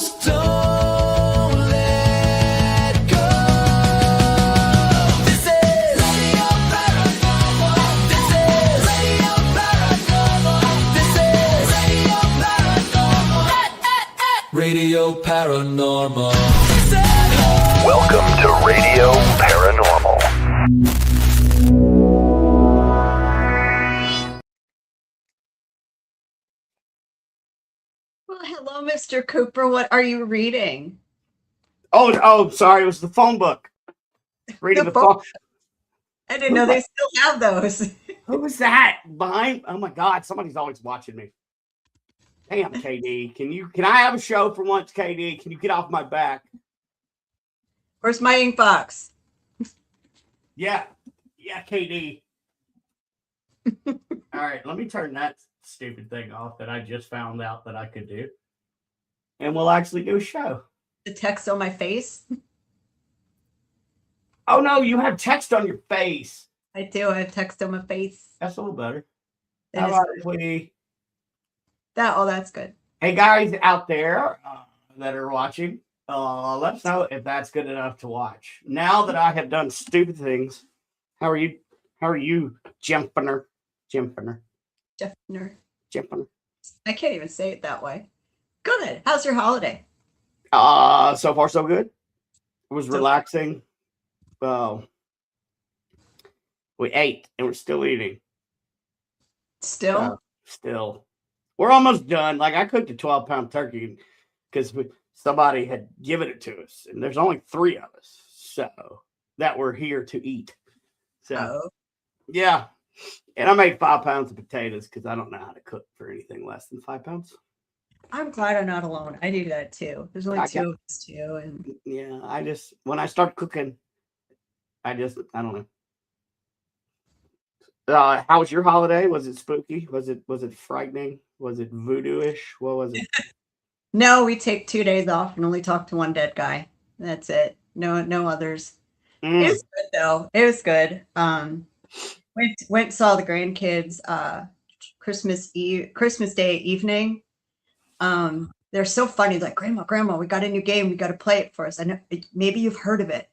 Just don't let go. This is Radio Paranormal. This is Radio Paranormal. This is Radio Paranormal. Radio Paranormal. Welcome to Radio Paranormal. Well, hello, Mr. Cooper. What are you reading? Oh, sorry. It was the phone book. Reading the phone. I didn't know they still have those. Who was that behind? Oh my God! Somebody's always watching me. Damn, KD. Can I have a show for once, KD? Can you get off my back? Where's my ink box? Yeah, KD. All right, let me turn that stupid thing off that I just found out that I could do, and we'll actually do a show. The text on my face? Oh no, you have text on your face. I do. I have text on my face. That's a little better. That How is about good. if we? That's good. Hey guys out there that are watching, let us know if that's good enough to watch. Now that I have done stupid things, how are you? How are you, Jempiner? Jeffner. Jempiner. I can't even say it that way. Good. How's your holiday? So far so good. It was relaxing. We ate and we're still eating. Still? Still. We're almost done. Like I cooked a 12-pound turkey because somebody had given it to us, and there's only 3 of us, so that we're here to eat. So yeah, and I made 5 pounds of potatoes because I don't know how to cook for anything less than 5 pounds. I'm glad I'm not alone. I do that too. There's only 2 of us too, and yeah, when I start cooking, I don't know. How was your holiday? Was it spooky? Was it frightening? Was it voodoo-ish? What was it? No, we take 2 days off and only talk to one dead guy. That's it. No others. It was good though. It was good. Went saw the grandkids Christmas Day evening. They're so funny. Like, Grandma, we got a new game. We got to play it for us. I know maybe you've heard of it.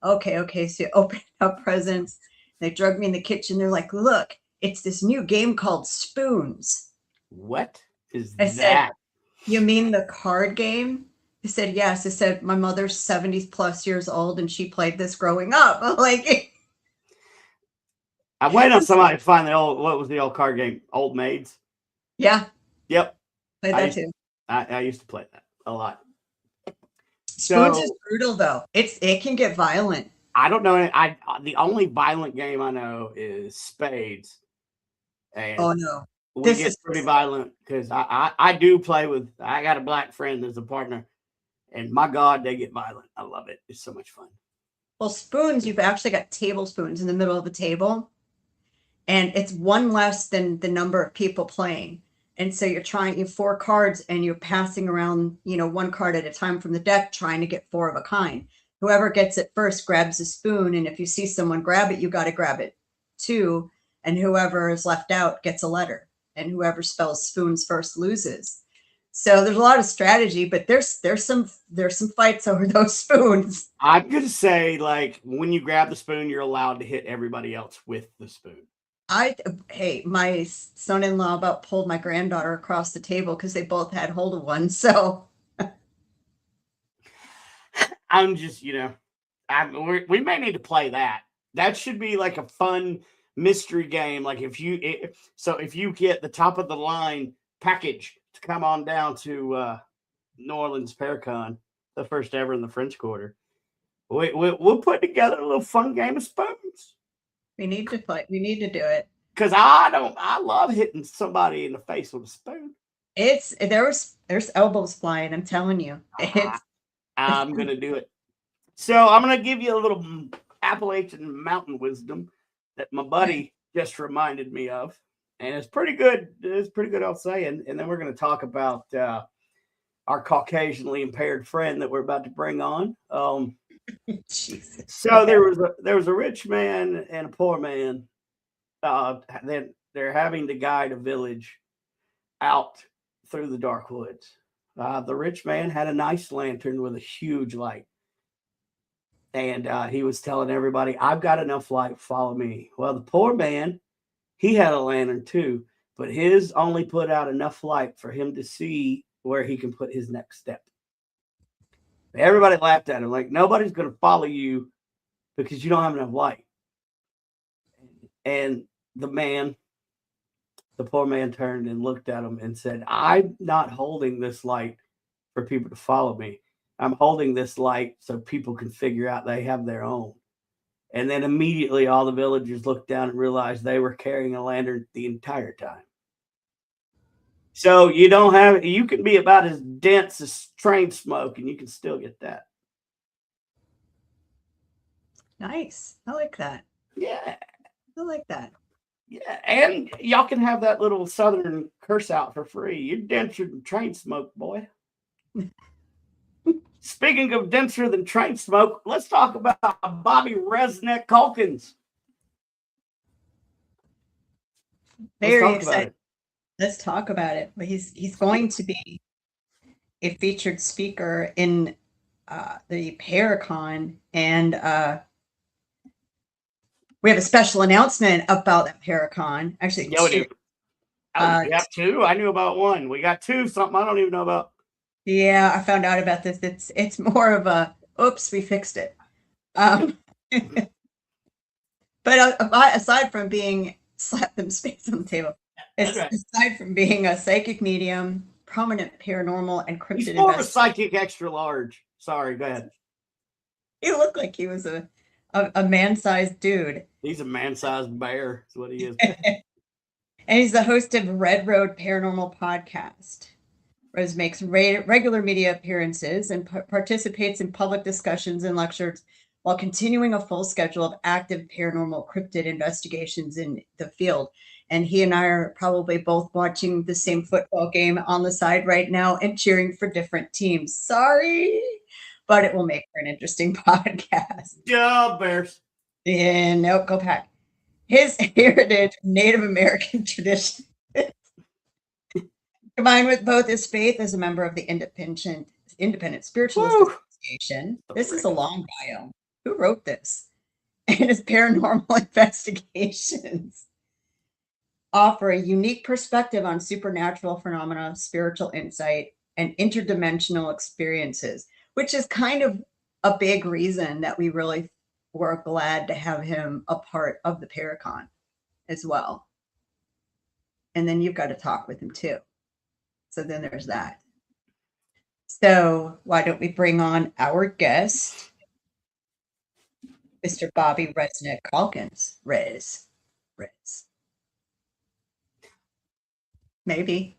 Okay. So you open up presents. They drug me in the kitchen. They're like, look, it's this new game called Spoons. What is I that? said, you mean the card game? I said, yes. I said, my mother's 70 plus years old and she played this growing up. Like, I waited on somebody to find what was the old card game? Old Maids? Yeah. Yep. Played that too. I used to play that a lot. Spoons is brutal though. It can get violent. I don't know. The only violent game I know is Spades. And oh no. We get pretty violent because I do play with. I got a black friend as a partner, and my God, they get violent. I love it. It's so much fun. Well, Spoons, you've actually got tablespoons in the middle of the table, and it's one less than the number of people playing. And so you have 4 cards, and you're passing around, one card at a time from the deck, trying to get 4 of a kind. Whoever gets it first grabs a spoon, and if you see someone grab it, you got to grab it too. And whoever is left out gets a letter. And whoever spells spoons first loses. So there's a lot of strategy, but there's some fights over those spoons. I'm gonna say, like, when you grab the spoon, you're allowed to hit everybody else with the spoon. My son-in-law about pulled my granddaughter across the table because they both had hold of one. So I'm just, we may need to play that. That should be like a fun mystery game. Like if you get the top of the line package to come on down to New Orleans Paracon, the first ever in the French Quarter, we'll put together a little fun game of spoons. We need to play. We need to do it. Because I love hitting somebody in the face with a spoon. There's elbows flying. I'm telling you. I'm gonna do it. So I'm gonna give you a little Appalachian Mountain wisdom that my buddy just reminded me of, and it's pretty good. It's pretty good, I'll say. And then we're gonna talk about our Caucasianly impaired friend that we're about to bring on. Jesus. So there was a rich man and a poor man. They're having to guide a village out through the dark woods. The rich man had a nice lantern with a huge light. And he was telling everybody, I've got enough light, follow me. Well, the poor man, he had a lantern too, but his only put out enough light for him to see where he can put his next step. Everybody laughed at him, like, nobody's going to follow you because you don't have enough light. And the poor man turned and looked at him and said, I'm not holding this light for people to follow me. I'm holding this light so people can figure out they have their own. And then immediately all the villagers looked down and realized they were carrying a lantern the entire time. So you can be about as dense as train smoke and you can still get that. Nice. I like that. Yeah. I like that. Yeah. And y'all can have that little southern curse out for free. You're denser than train smoke, boy. Speaking of denser than train smoke, let's talk about Bobby Resnick Calkins. Very excited. Let's talk about it. But he's going to be a featured speaker in the Paracon, and we have a special announcement about that Paracon. Actually, we do. We have two. I knew about one. We got two. Something I don't even know about. Yeah, I found out about this. It's more of a oops, we fixed it. But aside from being slap them space on the table, aside from being a psychic medium, prominent paranormal and cryptid investor, he's more of a psychic extra large. Sorry, go ahead. He looked like he was a man-sized dude. He's a man-sized bear. That's what he is. And he's the host of Red Road Paranormal Podcast. Rose makes regular media appearances and participates in public discussions and lectures while continuing a full schedule of active paranormal cryptid investigations in the field. And he and I are probably both watching the same football game on the side right now and cheering for different teams. Sorry, but it will make for an interesting podcast. Yeah, Bears. Yeah, no, go Pack. His heritage, Native American tradition, combined with both his faith as a member of the Independent Spiritualist Association. This is a long bio. Who wrote this? And his paranormal investigations offer a unique perspective on supernatural phenomena, spiritual insight, and interdimensional experiences, which is kind of a big reason that we really were glad to have him a part of the Paracon as well. And then you've got to talk with him too. So then there's that. So why don't we bring on our guest, Mr. Bobby Resnick Calkins. Rez. Maybe.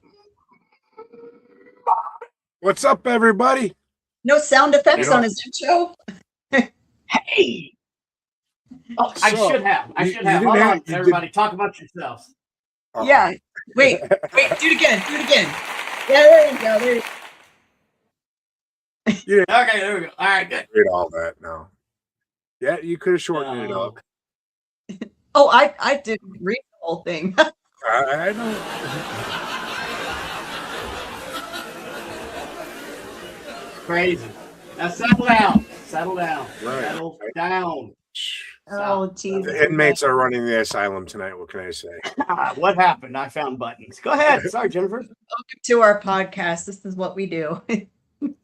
What's up, everybody? No sound effects on his intro. Hey. Oh, I should have. Hold on, everybody. Talk about yourselves. Oh. Yeah. Wait. Do it again. Yeah, there you go. Yeah. Okay, there we go. All right, good. Read all that now. Yeah, you could have shortened it up. Oh, I didn't read the whole thing. I know. Crazy. Now settle down. Right. Settle down. Oh, geez. The inmates are running the asylum tonight. What can I say? What happened? I found buttons. Go ahead. Sorry, Jennifer. Welcome to our podcast. This is what we do.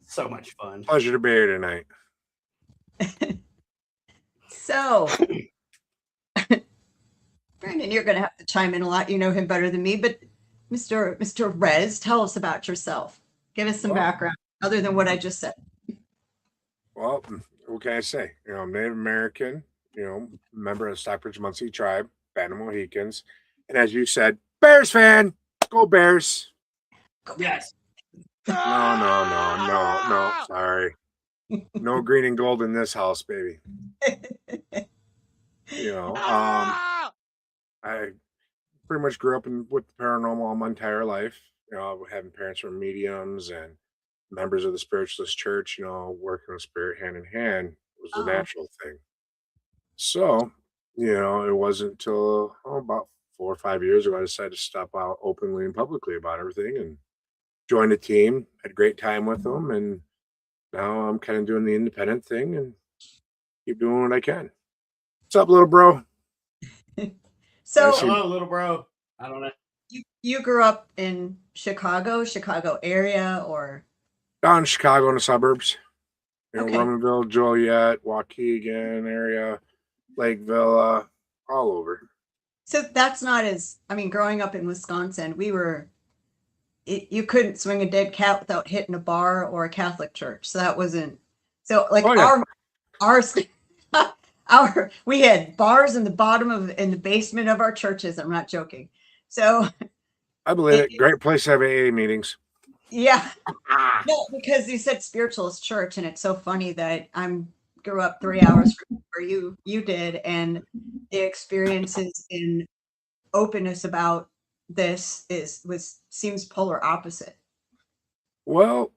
So much fun. Pleasure to be here tonight. So, Brandon, you're going to have to chime in a lot. You know him better than me, but Mr. Rez, tell us about yourself. Give us some background other than what I just said. Well, what can I say? I'm Native American, member of the Stockbridge Muncie tribe, Band of Mohicans. And as you said, Bears fan. Go Bears. Yes. No. Sorry. No green and gold in this house, baby. I pretty much grew up with the paranormal all my entire life. Having parents who were mediums and members of the spiritualist church, working with spirit hand in hand was a natural thing. So, it wasn't until about 4 or 5 years ago I decided to step out openly and publicly about everything. And joined a team, had a great time with them, and now I'm kind of doing the independent thing and keep doing what I can. What's up, little bro? So Hello, little bro. I don't know. you grew up in Chicago area, or Down in Chicago in the suburbs. Okay. Romanville, Joliet, Waukegan area, Lakeville, all over. so that's not as, I mean, growing up in Wisconsin, you couldn't swing a dead cat without hitting a bar or a Catholic church. So that wasn't, so like Oh, yeah. we had bars in the basement of our churches. I'm not joking. So I believe it. Great place to have AA meetings. yeah, no, because you said spiritualist church, and it's so funny that grew up 3 hours from where you did, and the experiences in openness about this seems polar opposite. Well,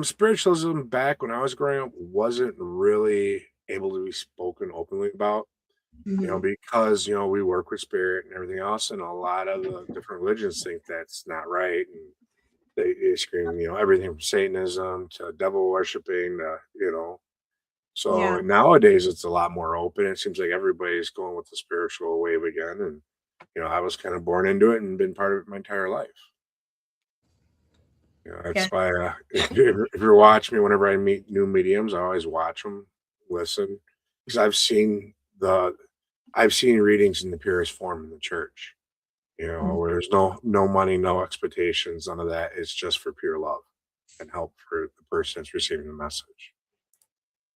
spiritualism back when I was growing up wasn't really able to be spoken openly about, because, we work with spirit and everything else. And a lot of the different religions think that's not right. And they scream, everything from Satanism to devil worshiping, So Yeah. nowadays it's a lot more open. It seems like everybody's going with the spiritual wave again. And, I was kind of born into it and been part of it my entire life. That's why if you watch me, whenever I meet new mediums, I always watch them, listen, because I've seen readings in the purest form in the church, where there's no money, no expectations, none of that. It's just for pure love and help for the person that's receiving the message.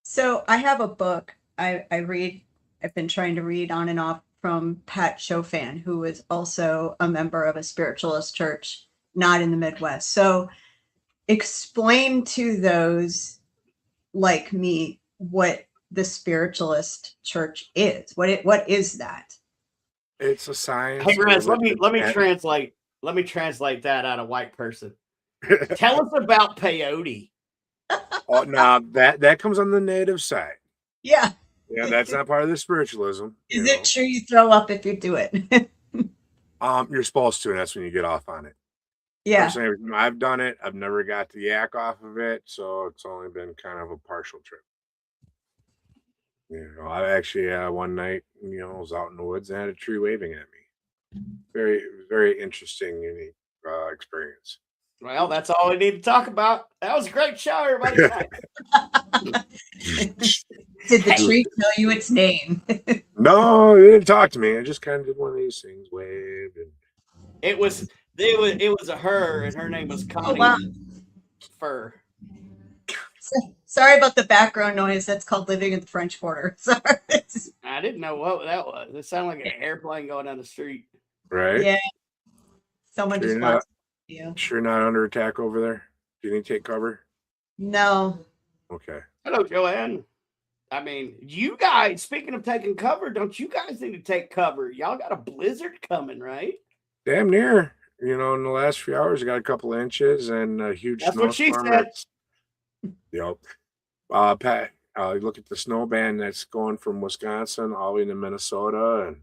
So I have a book I've been trying to read on and off from Pat Chofan, who is also a member of a spiritualist church, not in the Midwest. So explain to those like me what the spiritualist church is. What is that? It's a science. Hey, Rez, let me translate. Let me translate that out of white person. Tell us about peyote. Oh, now that comes on the native side. Yeah. Yeah, that's not part of the spiritualism. Is it true you throw up if you do it? You're supposed to, and that's when you get off on it. Yeah. I've done it. I've never got the yak off of it, so it's only been kind of a partial trip. I actually one night, was out in the woods and had a tree waving at me. Very, very interesting, unique experience. Well, that's all we need to talk about. That was a great show, everybody. Did the tree tell you its name? No, it didn't talk to me. I just kind of did one of these things, waved, and It was a her, and her name was Connie. Oh, wow. Fur. Sorry about the background noise. That's called living in the French Quarter. Sorry. I didn't know what that was. It sounded like an airplane going down the street. right? Yeah. Someone just watched you. Sure, not under attack over there. Do you need to take cover? No. Okay. Hello, Joanne. I mean, you guys, speaking of taking cover, don't you guys need to take cover? Y'all got a blizzard coming, right? Damn near. In the last few hours, I got a couple inches and a huge That's what she snowstorm. said. Yep. Pat, look at the snow band that's going from Wisconsin all the way to Minnesota and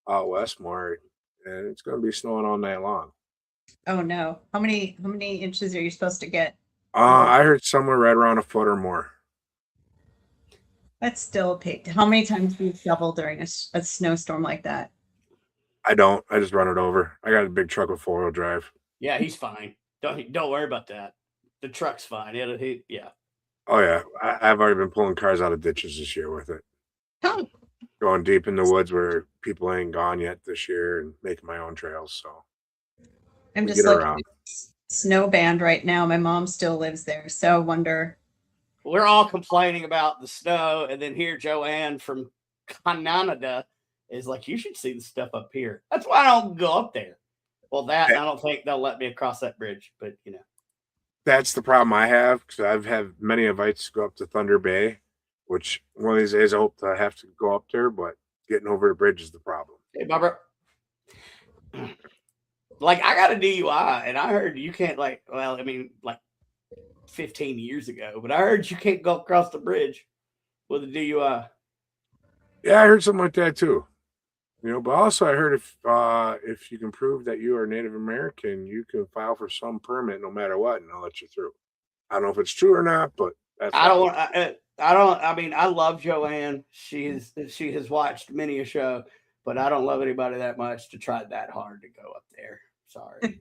out west more, and it's going to be snowing all night long. Oh no. How many inches are you supposed to get? I heard somewhere right around a foot or more. That's still a pig. How many times do you shovel during a snowstorm like that? I don't. I just run it over. I got a big truck with 4-wheel drive. Yeah, he's fine. Don't worry about that. The truck's fine. Yeah. Oh yeah, I've already been pulling cars out of ditches this year with it. Oh. Going deep in the woods where people ain't gone yet this year and making my own trails. So I'm just looking at snow band right now. My mom still lives there, so I wonder. We're all complaining about the snow, and then here Joanne from Canada is like, you should see the stuff up here. That's why I don't go up there. Well, I don't think they'll let me across that bridge, but That's the problem I have, because I've had many invites to go up to Thunder Bay, which one of these days I hope to have to go up there, but getting over the bridge is the problem. Hey, Barbara. Like, I got a DUI, and I heard you can't, 15 years ago, but I heard you can't go across the bridge with a DUI. Yeah, I heard something like that too. But also I heard if you can prove that you are Native American, you can file for some permit no matter what, and they'll let you through. I don't know if it's true or not, but that's I what don't. I don't. I mean, I love Joanne. She has watched many a show, but I don't love anybody that much to try that hard to go up there. Sorry.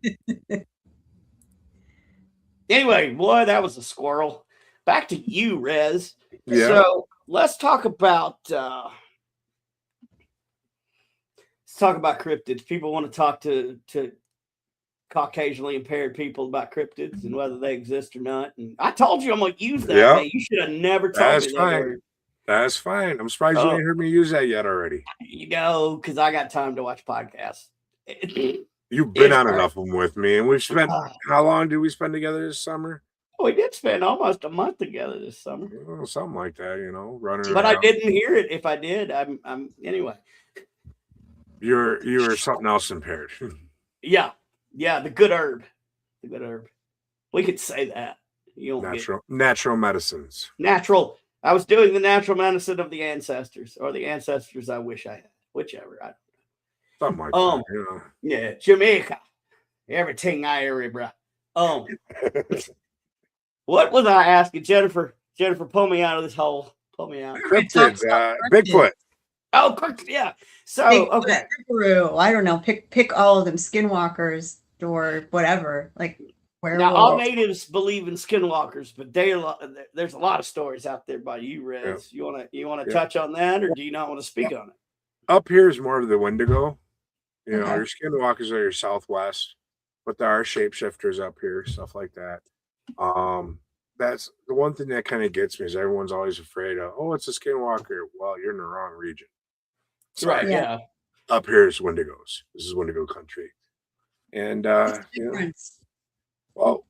Anyway, boy, that was a squirrel. Back to you, Rez. Yeah. So let's talk about cryptids. People want to talk to Caucasionally impaired people about cryptids and whether they exist or not. And I told you I'm gonna use that, Yeah. man. You should have never told That's me that fine. word. That's fine. I'm surprised you ain't heard me use that yet already. Because I got time to watch podcasts. You've been It's on hard. enough of them with me, and we've spent how long did we spend together this summer? We did spend almost a month together this summer. Oh, something like that, running But around. I didn't hear it. If I did, I'm anyway. You were something else impaired. Yeah, the good herb. The good herb. We could say that. You don't Natural medicines. natural. I was doing the natural medicine of the ancestors, or the ancestors I wish I had. Whichever. Something like that. Yeah, Jamaica. Everything I ever brought. What was I asking, Jennifer? Jennifer, pull me out of this hole. Pull me out. Cryptids, Bigfoot. Oh, yeah. So okay. Kangaroo, I don't know. Pick all of them. Skinwalkers or whatever. Like Now, all natives believe in skinwalkers, but there's a lot of stories out there by you, Rez. Yeah. You want to touch on that, or do you not want to speak on it? Up here is more of the Wendigo. Okay. Your skinwalkers are your southwest, but there are shapeshifters up here, stuff like that. That's the one thing that kind of gets me is everyone's always afraid of, it's a skinwalker. Well, you're in the wrong region. Right. Yeah. Up here is Wendigos. This is Wendigo country. And well,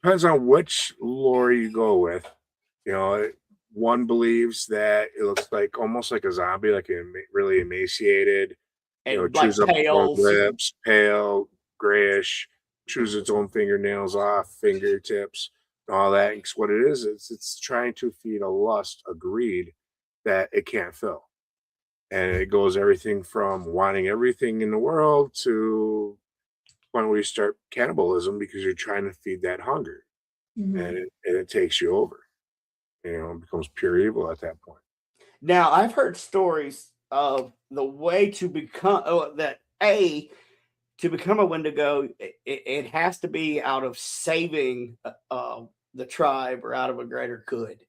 depends on which lore you go with. One believes that it looks like almost like a zombie, like really emaciated, And chews like up its own pales. lips, pale, grayish, chews its own fingernails off, fingertips, and all that. Because what it is, it's trying to feed a lust, a greed that it can't fill. And it goes everything from wanting everything in the world to point where you start cannibalism because you're trying to feed that hunger. Mhm. And it takes you over. It becomes pure evil at that point. Now, I've heard stories of the way to become to become a Wendigo, it has to be out of saving the tribe or out of a greater good.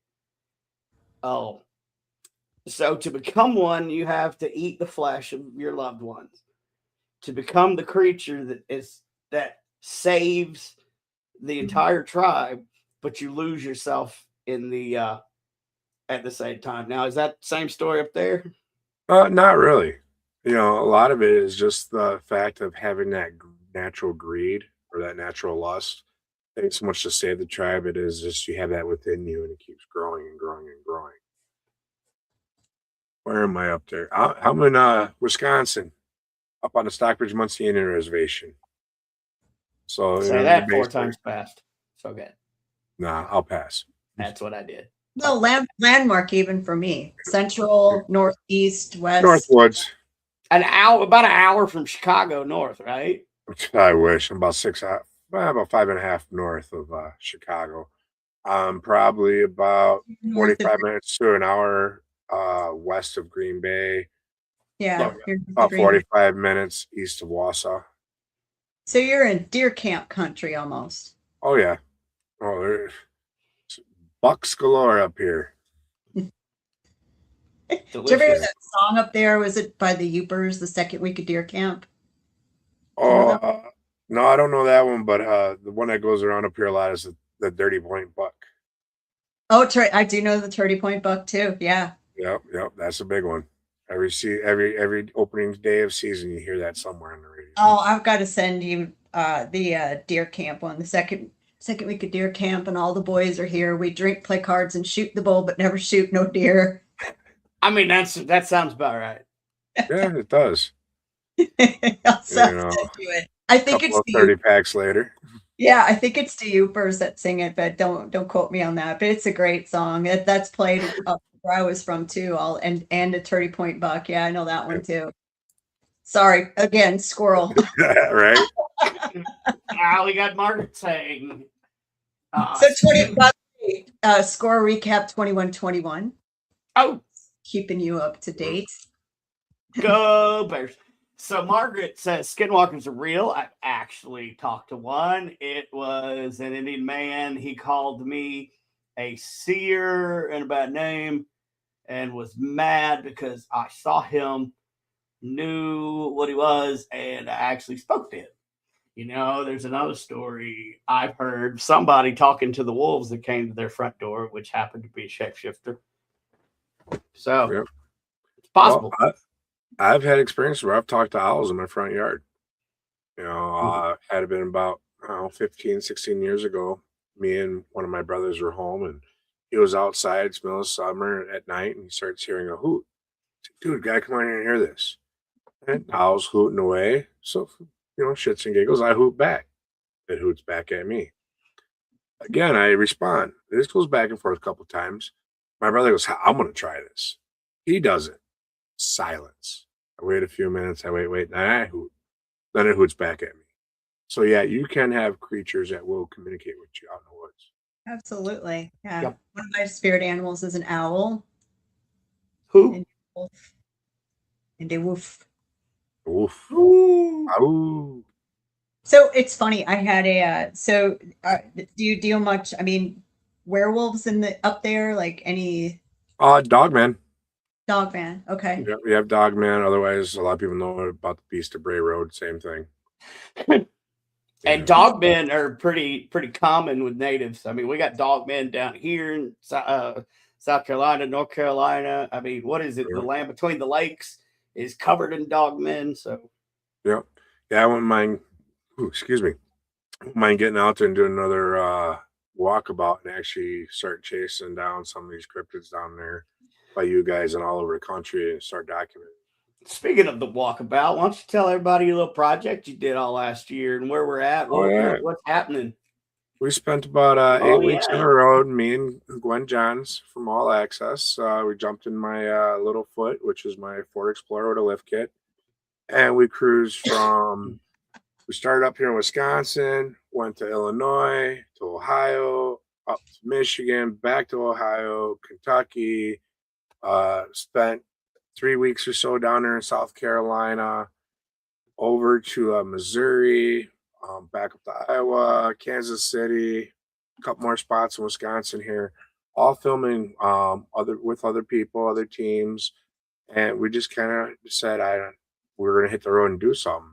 So to become one, you have to eat the flesh of your loved ones. To become the creature that saves the entire tribe, but you lose yourself in the at the same time. Now, is that same story up there? Not really. A lot of it is just the fact of having that natural greed or that natural lust. It ain't so much to save the tribe, it is just you have that within you and it keeps growing and growing and growing. Where am I up there? I'm in Wisconsin, up on the Stockbridge Muncie Indian Reservation. So Say that 4 times fast. So good. Nah, I'll pass. That's what I did. No, landmark even for me. Central, northeast, west. Northwoods. About an hour from Chicago north, right? I wish. I'm about 5.5 north of Chicago. I'm probably about North of- 45 minutes to an hour west of Green Bay. Yeah. you're About green. 45 minutes east of Wausau. So you're in deer camp country almost. Oh, yeah. Oh, there's bucks galore up here. Did you ever hear that song up there? Was it by the Upers, the second week of deer camp? Oh, no, I don't know that one, but the one that goes around up here a lot is the Dirty Point Buck. Oh, I do know the 30 Point Buck too. Yeah. Yep, that's a big one. Every opening day of season, you hear that somewhere on the radio. Oh, I've got to send you the deer camp one, the second week of deer camp, and all the boys are here. We drink, play cards, and shoot the bull, but never shoot no deer. I mean, that sounds about right. Yeah, it does. I'll send you it. I think it's 30 packs later. Yeah, I think it's the Upers that sing it, but don't quote me on that. But it's a great song. That's played up where I was from too. And a 30 Point Buck. Yeah, I know that one too. Sorry, again, squirrel. Right? We got Margaret saying. So 20, by the way, score recap 21-21. Oh, Keeping you up to date. go Bears. So Margaret says skinwalkers are real. I actually talked to one. It was an Indian man. He called me a seer and a bad name and was mad because I saw him, knew what he was, and I actually spoke to him. You know, there's another story I've heard, somebody talking to the wolves that came to their front door, which happened to be a shapeshifter. So Yep. it's possible. Well, I've had experience where I've talked to owls in my front yard. You know, had it been about 15, 16 years ago, me and one of my brothers were home, and he was outside, it's middle of summer at night, and he starts hearing a hoot. Dude, gotta come on here and hear this. And owl's hooting away. So, you know, shits and giggles, I hoot back. It hoots back at me. Again, I respond. This goes back and forth a couple times. My brother goes, I'm going to try this. He does it. Silence. I wait a few minutes. I wait. And I hoot. Then it hoots back at me. So, yeah, you can have creatures that will communicate with you out in the woods. Absolutely. Yeah. Yep. One of my spirit animals is an owl Who? and a wolf. And a wolf. Oof. Ooh. Ooh. So it's funny. I had do you deal much? I mean, werewolves up there, like any Dogman. Dogman. Okay. Yeah, we have Dogman. Otherwise, a lot of people know about the Beast of Bray Road. Same thing. And dogmen are pretty common with natives. I mean, we got dogmen down here in South Carolina, North Carolina. I mean, what is it? Yeah. The land between the lakes is covered in dogmen. So, yeah, I wouldn't mind. Excuse me. I wouldn't mind getting out there and doing another walkabout and actually start chasing down some of these cryptids down there by you guys and all over the country and start documenting. speaking of the walkabout, why don't you tell everybody your little project you did all last year and where we're at? What's happening? We spent about 8 weeks on the road. Me and Gwen Johns from All Access. We jumped in my little foot, which is my Ford Explorer with a lift kit, and we cruised from. We started up here in Wisconsin, went to Illinois, to Ohio, up to Michigan, back to Ohio, Kentucky. Spent 3 weeks or so down there in South Carolina, over to Missouri. Back up to Iowa, Kansas City, a couple more spots in Wisconsin here, all filming with other people, other teams, and we just kind of said we were going to hit the road and do something.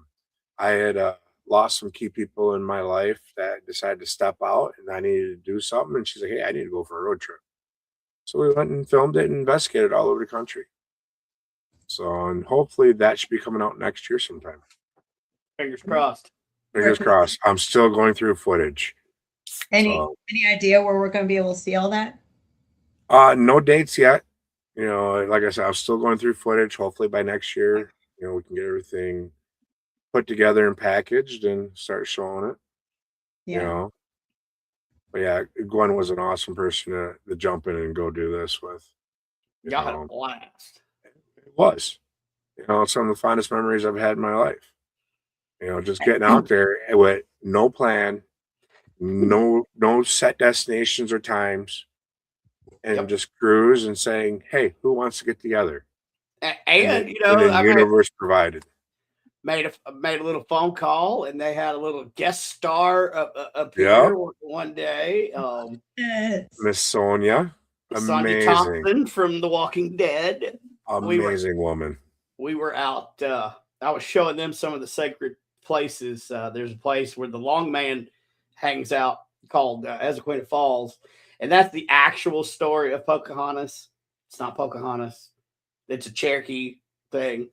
I had lost some key people in my life that decided to step out, and I needed to do something. And she's like, "Hey, I need to go for a road trip." So we went and filmed it and investigated all over the country. So, and hopefully that should be coming out next year sometime. Fingers crossed. Fingers crossed. I'm still going through footage. Any idea where we're going to be able to see all that? No dates yet. You know, like I said, I'm still going through footage. Hopefully by next year, you know, we can get everything put together and packaged and start showing it. Yeah. You know, but yeah, Gwen was an awesome person to jump in and go do this with. Y'all had a blast. It was, you know, some of the fondest memories I've had in my life. You know, just getting out there with no plan, no set destinations or times, and just cruise and saying, "Hey, who wants to get together?" And you know, the universe provided. Made a little phone call, and they had a little guest star up here one day. Miss Sonia, Sonia Thompson from The Walking Dead. Amazing woman. We were out. I was showing them some of the sacred places. There's a place where the Long Man hangs out called Ezequiel Falls, and that's the actual story of Pocahontas. It's not Pocahontas. It's a Cherokee thing.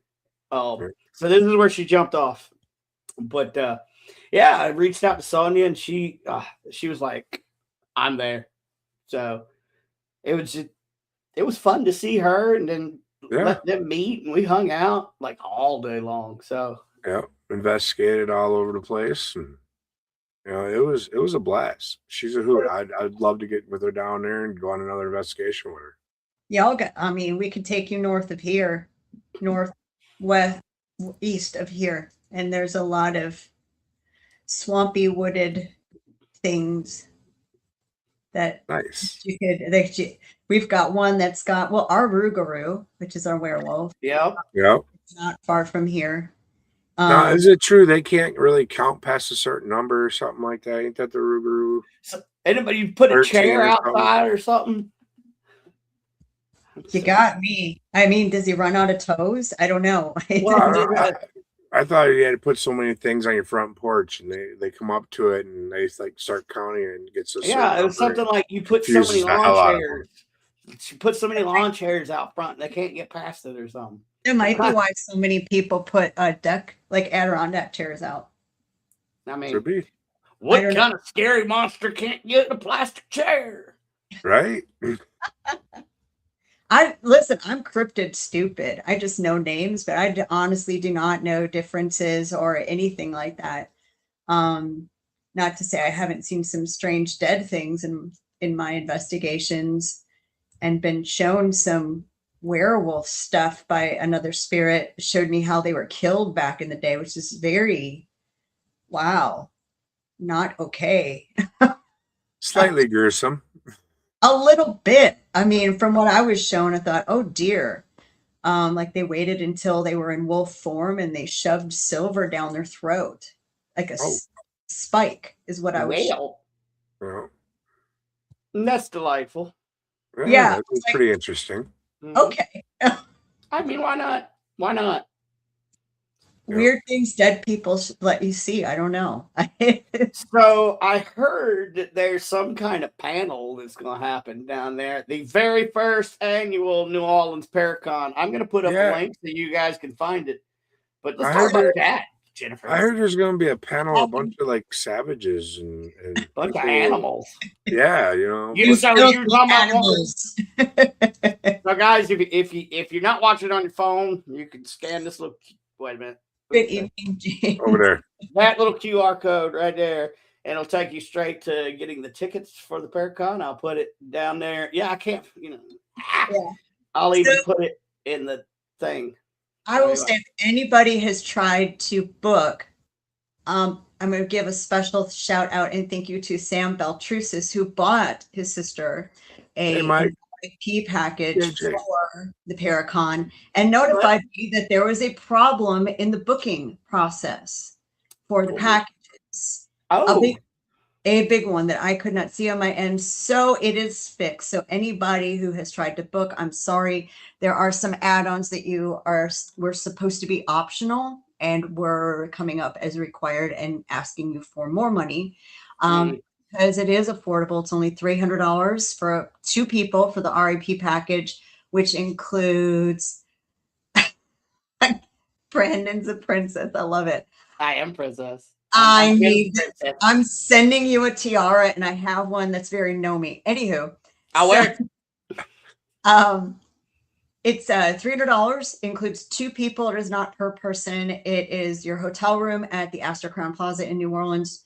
So this is where she jumped off. But yeah, I reached out to Sonia, and she was like, "I'm there." So it was fun to see her, and then let them meet, and we hung out like all day long. So investigated all over the place, and you know, it was a blast. She's a hoot. I'd love to get with her down there and go on another investigation with her. Yeah, I mean, we could take you north of here, northwest, east of here, and there's a lot of swampy wooded things that Nice. we've got one that's got, well, our Rougarou, which is our werewolf, Yep. Yep. not far from here. Now, is it true they can't really count past a certain number or something like that? Ain't that the Rougarou? So anybody put a 13 chair or something? outside or something? You got me. I mean, does he run out of toes? I don't know. Well, I thought you had to put so many things on your front porch, and they come up to it and they like start counting and gets a certain yeah, it was number. something like you put so many Confuses the hell lawn out of chairs. You put so many lawn chairs out front, they can't get past it or something. It might be why so many people put deck, like Adirondack chairs out. I mean, Could be. what don't kind of scary monster can't get in a plastic chair? Right? Listen, I'm cryptid stupid. I just know names, but I honestly do not know differences or anything like that. Not to say I haven't seen some strange dead things in my investigations and been shown some werewolf stuff by another spirit, showed me how they were killed back in the day, which is very, wow, not okay. Slightly gruesome. A little bit. I mean, from what I was shown, I thought, oh dear. Like they waited until they were in wolf form and they shoved silver down their throat. Like a spike is what I was shown. Well, That's delightful. Yeah, that's pretty interesting. Okay. I mean, why not? Why not? Weird things dead people let you see. I don't know. So I heard that there's some kind of panel that's going to happen down there. The very first annual New Orleans Paracon. I'm going to put up a link so you guys can find it. But let's talk about that, Jennifer. I heard there's going to be a panel, a bunch of like savages and a bunch of animals. Yeah, you know. You're talking about animals. So guys, if you're not watching it on your phone, you can scan this little. Wait a minute. Good evening, James. Over there. That little QR code right there, and it'll take you straight to getting the tickets for the Paracon. I'll put it down there. Yeah, I can't, Yeah. I'll even put it in the thing. I will say if anybody has tried to book, I'm going to give a special shout out and thank you to Sam Beltrusis, who bought his sister a IP package for the Paracon and notified me that there was a problem in the booking process for the packages. A big one that I could not see on my end. So it is fixed. So anybody who has tried to book, I'm sorry. There are some add-ons that were supposed to be optional and were coming up as required and asking you for more money. Because it is affordable. It's only $300 for 2 people for the RIP package, which includes Brandon's a princess. I love it. I am princess. I'm sending you a tiara, and I have one that's very Nomi. Anywho, I'll wear it. It's $300, includes 2 people. It is not per person. It is your hotel room at the Astor Crown Plaza in New Orleans.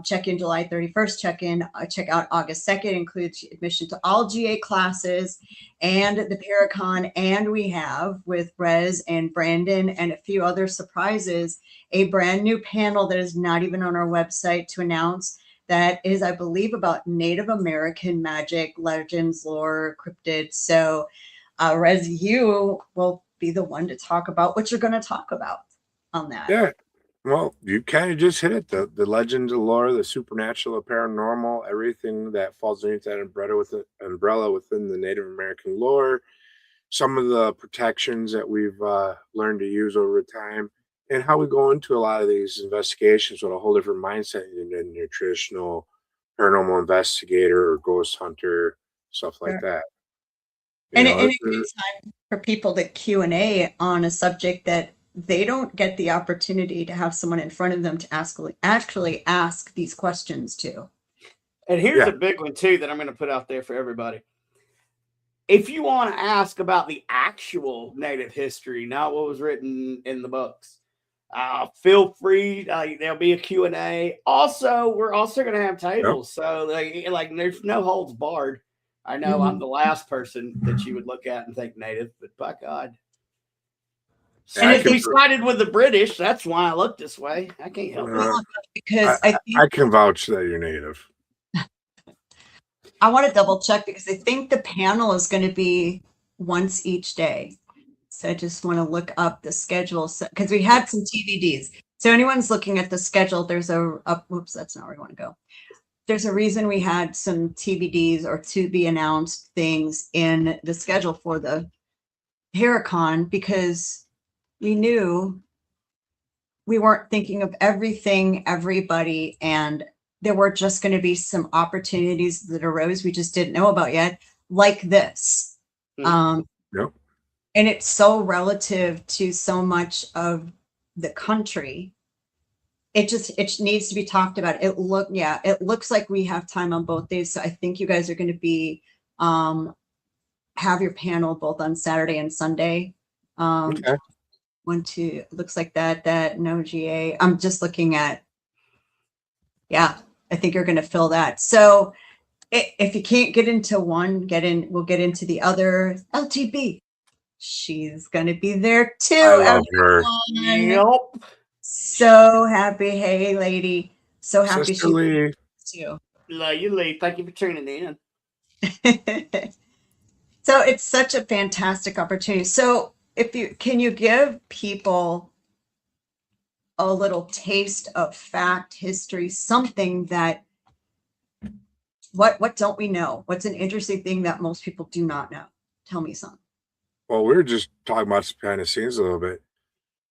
Check in July 31st, check out August 2nd, includes admission to all GA classes and the Paracon. And we have, with Rez and Brandon and a few other surprises, a brand new panel that is not even on our website to announce that is, I believe, about Native American magic, legends, lore, cryptids. So Rez, you will be the one to talk about what you're going to talk about on that. Yeah. Well, you kind of just hit it. The legends, the lore, the supernatural, the paranormal, everything that falls underneath that umbrella within the Native American lore, some of the protections that we've learned to use over time, and how we go into a lot of these investigations with a whole different mindset than your traditional paranormal investigator or ghost hunter, stuff like that. And a good time for people to Q&A on a subject that they don't get the opportunity to have someone in front of them to actually ask these questions to. And here's a big one too that I'm going to put out there for everybody. If you want to ask about the actual Native history, not what was written in the books, feel free. There'll be a Q&A. Also, we're also going to have tables. So like there's no holds barred. I know I'm the last person that you would look at and think Native, but by God. And I if we think- sided with the British, that's why I look this way. I can't help it. Well, because I think I can vouch that you're native. I want to double check because I think the panel is going to be once each day. So I just want to look up the schedule because we had some TVDs. So anyone's looking at the schedule, there's whoops, that's not where I want to go. There's a reason we had some TVDs or to be announced things in the schedule for the Paracon because we knew we weren't thinking of everything, everybody, and there were just going to be some opportunities that arose we just didn't know about yet, like this. Yep. And it's so relative to so much of the country. It needs to be talked about. It looks like we have time on both days. So I think you guys are going to be have your panel both on Saturday and Sunday. Okay. 1, 2, looks like that no GA. I'm just looking at, I think you're going to fill that. So if you can't get into one, we'll get into the other. LTB, she's going to be there too. I love her. Everyone. Yep. So happy. Hey, lady. So happy Sister Lee. too. Love you, Lee. Thank you for tuning in. So it's such a fantastic opportunity. So can you give people a little taste of fact, history, something that what don't we know? What's an interesting thing that most people do not know? Tell me something. Well, we were just talking about some behind the scenes a little bit.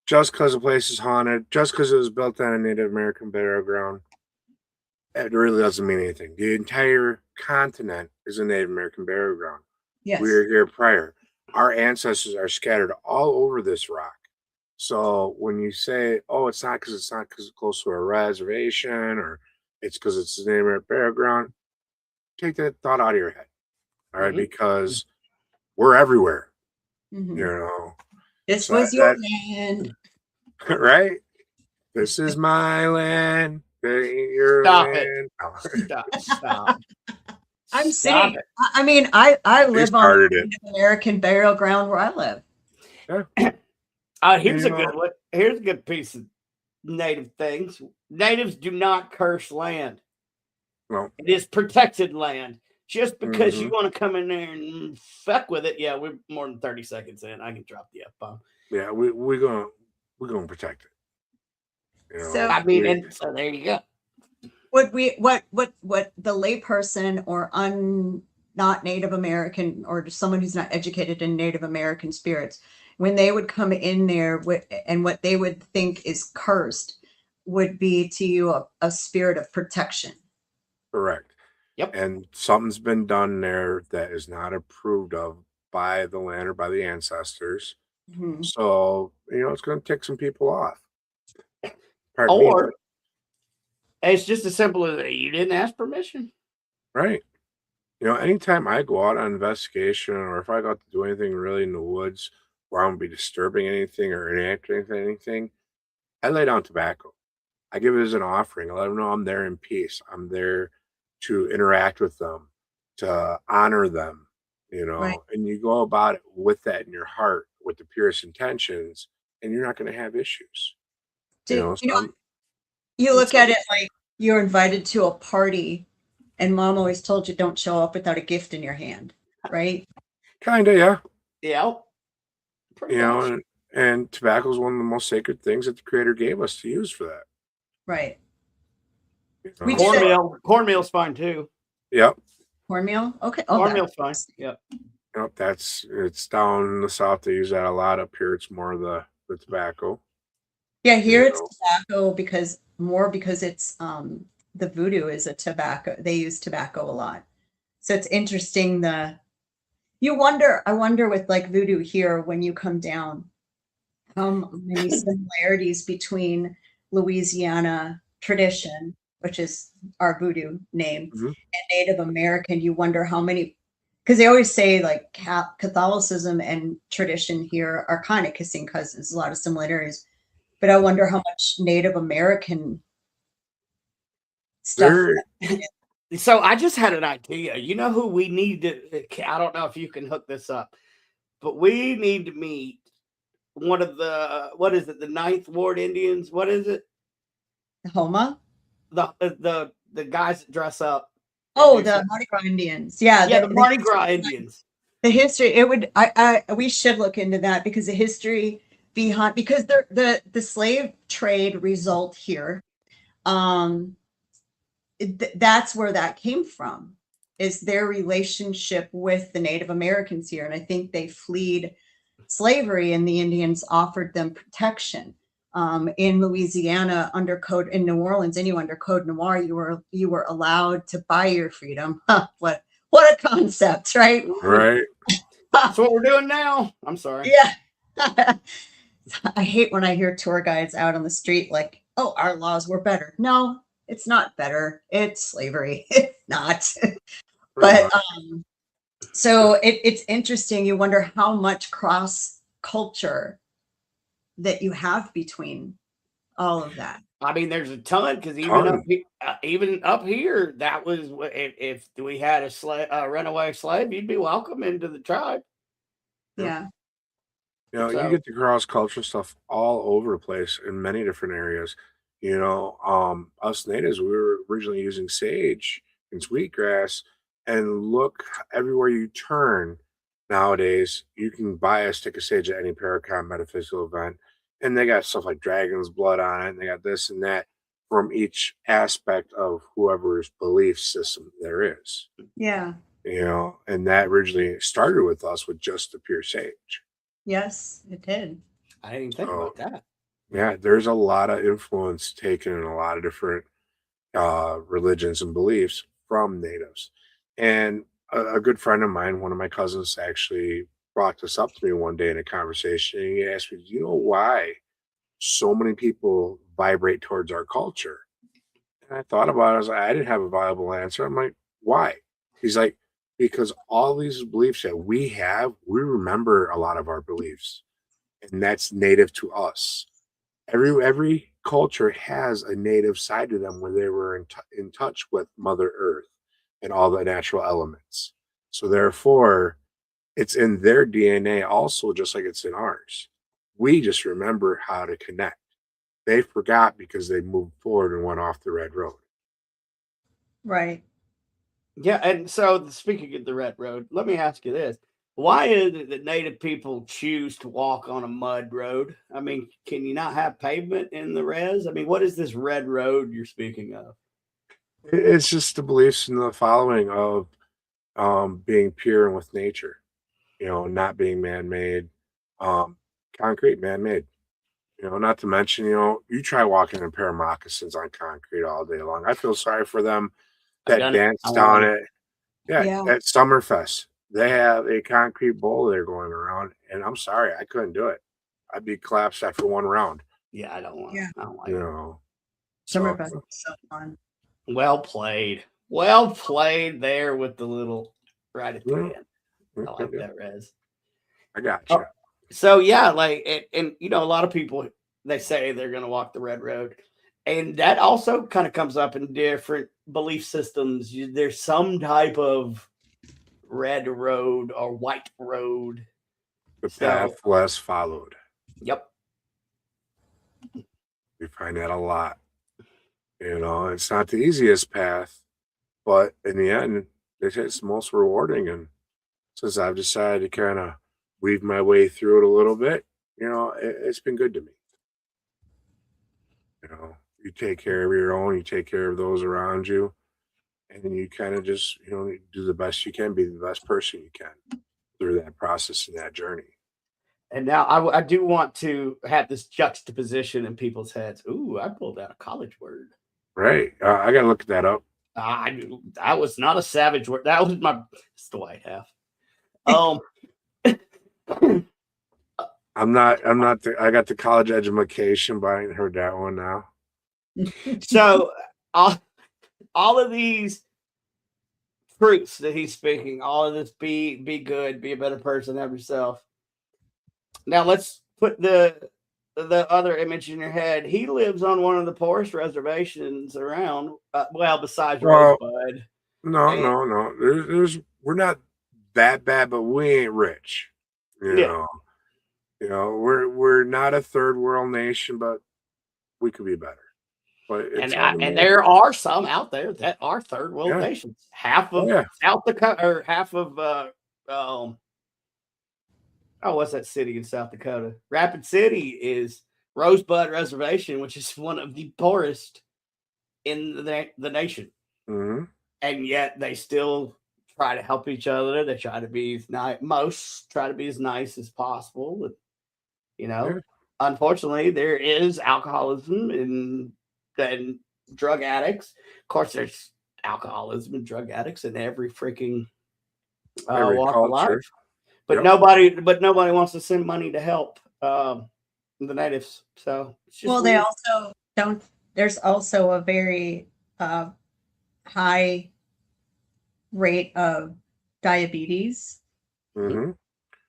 Just because the place is haunted, just because it was built on a Native American burial ground, it really doesn't mean anything. The entire continent is a Native American burial ground. Yes. We were here prior. Our ancestors are scattered all over this rock. So when you say, "Oh, it's not because it's close to a reservation, or it's because it's a Native American burial ground," take that thought out of your head. All right, because we're everywhere. Mhm. You know, This so was your land. right? This is my land. That ain't your Stop land. Stop. I'm Stop saying. it. I mean, I live on started it. Native American burial ground where I live. Here's You a know- good one. Here's a good piece of native things. Natives do not curse land. No. It is protected land. Just because you Mhm. want to come in there and fuck with it, we're more than 30 seconds in. I can drop the F-bomb. Yeah, we're gonna protect it. You know, So- I mean, and so there you go. What the layperson or not Native American or just someone who's not educated in Native American spirits, when they would come in there and what they would think is cursed would be to you a spirit of protection. correct. Yep. And something's been done there that is not approved of by the land or by the ancestors. Mhm. So, it's going to tick some people off. Pardon me, Or it's just as simple as you didn't ask permission. right. Anytime I go out on investigation or if I got to do anything really in the woods where I'm going to be disturbing anything or enacting anything, I lay down tobacco. I give it as an offering. I let them know I'm there in peace. I'm there to interact with them, to honor them, Right. and you go about it with that in your heart, with the purest intentions, and you're not going to have issues. You So look at it like you're invited to a party and mom always told you don't show up without a gift in your hand, right? kind of, yeah. Yeah. Pretty You much. know, and tobacco is one of the most sacred things that the Creator gave us to use for that. Right. you know? We Cornmeal's fine too. Yep. Cornmeal? Okay. Oh, Cornmeal's fine. Yep. Yep. It's down in the south. They use that a lot. Up here, it's more the tobacco. yeah, here it's know. tobacco because it's the voodoo is a tobacco. They use tobacco a lot. So it's interesting I wonder with like voodoo here when you come down, how many similarities between Louisiana tradition, which is our voodoo name, Mhm. and Native American. You wonder how many, because they always say like Catholicism and tradition here are kind of kissing cousins, a lot of similarities. But I wonder how much Native American stuff. So I just had an idea. You know who we need to? I don't know if you can hook this up, but we need to meet one of the what is it? The Ninth Ward Indians. What is it? Homa. The guys that dress up. Oh, the Mardi Gras Indians. Yeah, Yeah, the Mardi Gras Indians. The history. It would. We should look into that because the history behind because the slave trade result here. That's where that came from. Is their relationship with the Native Americans here, and I think they fled slavery, and the Indians offered them protection. In Louisiana, under code in New Orleans, under Code Noir, you were allowed to buy your freedom. What a concept, right? Right. That's what we're doing now. I'm sorry. Yeah. I hate when I hear tour guides out on the street like, "Oh, our laws were better." No, it's not better. It's slavery. It's not. But so it's interesting. You wonder how much cross culture that you have between all of that. I mean, there's a ton because even up here, that was if we had a runaway slave, you'd be welcome into the tribe. Yeah. You So- get the cross culture stuff all over the place in many different areas. Us natives, we were originally using sage and sweetgrass, and look everywhere you turn nowadays, you can buy a stick of sage at any Paracon metaphysical event, and they got stuff like dragon's blood on it, and they got this and that from each aspect of whoever's belief system there is. Yeah. And that originally started with us with just the pure sage. Yes, it did. I didn't even think about that. Yeah, there's a lot of influence taken in a lot of different religions and beliefs from natives. And a good friend of mine, one of my cousins, actually brought this up to me one day in a conversation. And he asked me, "Do you know why so many people vibrate towards our culture?" And I thought about it. I was like, I didn't have a viable answer. I'm like, why? He's like, because all these beliefs that we have, we remember a lot of our beliefs, and that's native to us. Every culture has a native side to them where they were in touch with Mother Earth and all the natural elements. So therefore, it's in their DNA also, just like it's in ours. We just remember how to connect. They forgot because they moved forward and went off the red road. Right. Yeah, and so speaking of the red road, let me ask you this. Why is it that Native people choose to walk on a mud road? I mean, can you not have pavement in the res? I mean, what is this red road you're speaking of? It's just the beliefs and the following of being pure and with nature, not being man-made, concrete, man-made. Not to mention, you try walking in a pair of moccasins on concrete all day long. I feel sorry for them that dance down it. Yeah. At Summerfest, they have a concrete bowl they're going around, and I'm sorry, I couldn't do it. I'd be collapsed after one round. Yeah, I don't want. Yeah. I don't like it. Summerfest is so fun. Well played. Well played there with the little right at the end. I like that, Rez. I got you. So yeah, and a lot of people, they say they're going to walk the red road, and that also kind of comes up in different belief systems. There's some type of red road or white road. The path less followed. Yep. We find that a lot. It's not the easiest path, but in the end, it's the most rewarding. And since I've decided to kind of weave my way through it a little bit, it's been good to me. You take care of your own, you take care of those around you, and then you kind of just, do the best you can, be the best person you can through that process and that journey. And now I do want to have this juxtaposition in people's heads. Ooh, I pulled out a college word. Right. I got to look that up. That was not a savage word. That was it's the white half. I got the college education, but I ain't heard that one now. So all of these truths that he's speaking, all of this be good, be a better person, have yourself. Now let's put the other image in your head. He lives on one of the poorest reservations around. Besides Rosebud. No. We're not that bad, but we ain't rich. You know, we're not a third world nation, but we could be better. But it's And there are some out there that are third world Yeah. nations. Half Oh, of yeah. South Dakota, or half of what's that city in South Dakota? Rapid City is Rosebud Reservation, which is one of the poorest in the nation, Mhm. and yet they still try to help each other. They try to be most try to be as nice as possible. But, Yeah. unfortunately, there is alcoholism and drug addicts. Of course, there's alcoholism and drug addicts in every freaking Every walk of culture. life. But Yep. nobody wants to send money to help the natives. So it's just Well, they weird. also don't. There's also a very high rate of diabetes hmm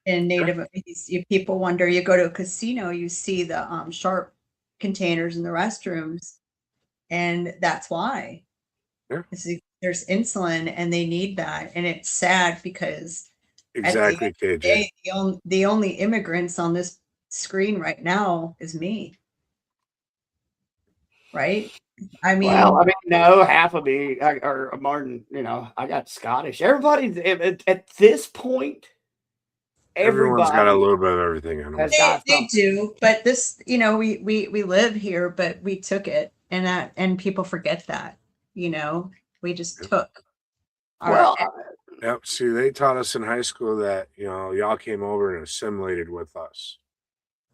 in Native. People wonder. You go to a casino, you see the sharp containers in the restrooms, and that's why. Yeah. There's insulin, and they need that, and it's sad because Exactly, at the end of the KJ. day, the only immigrants on this screen right now is me. Right? I mean, Well, I mean, no, half of me, or Martin, I got Scottish. Everybody's at this point, Everyone's got a everybody little bit of everything in them. has got they something. do, but this, we live here, but we took it, and people forget that, we just took our. Well, Yep. See, they taught us in high school that, y'all came over and assimilated with us.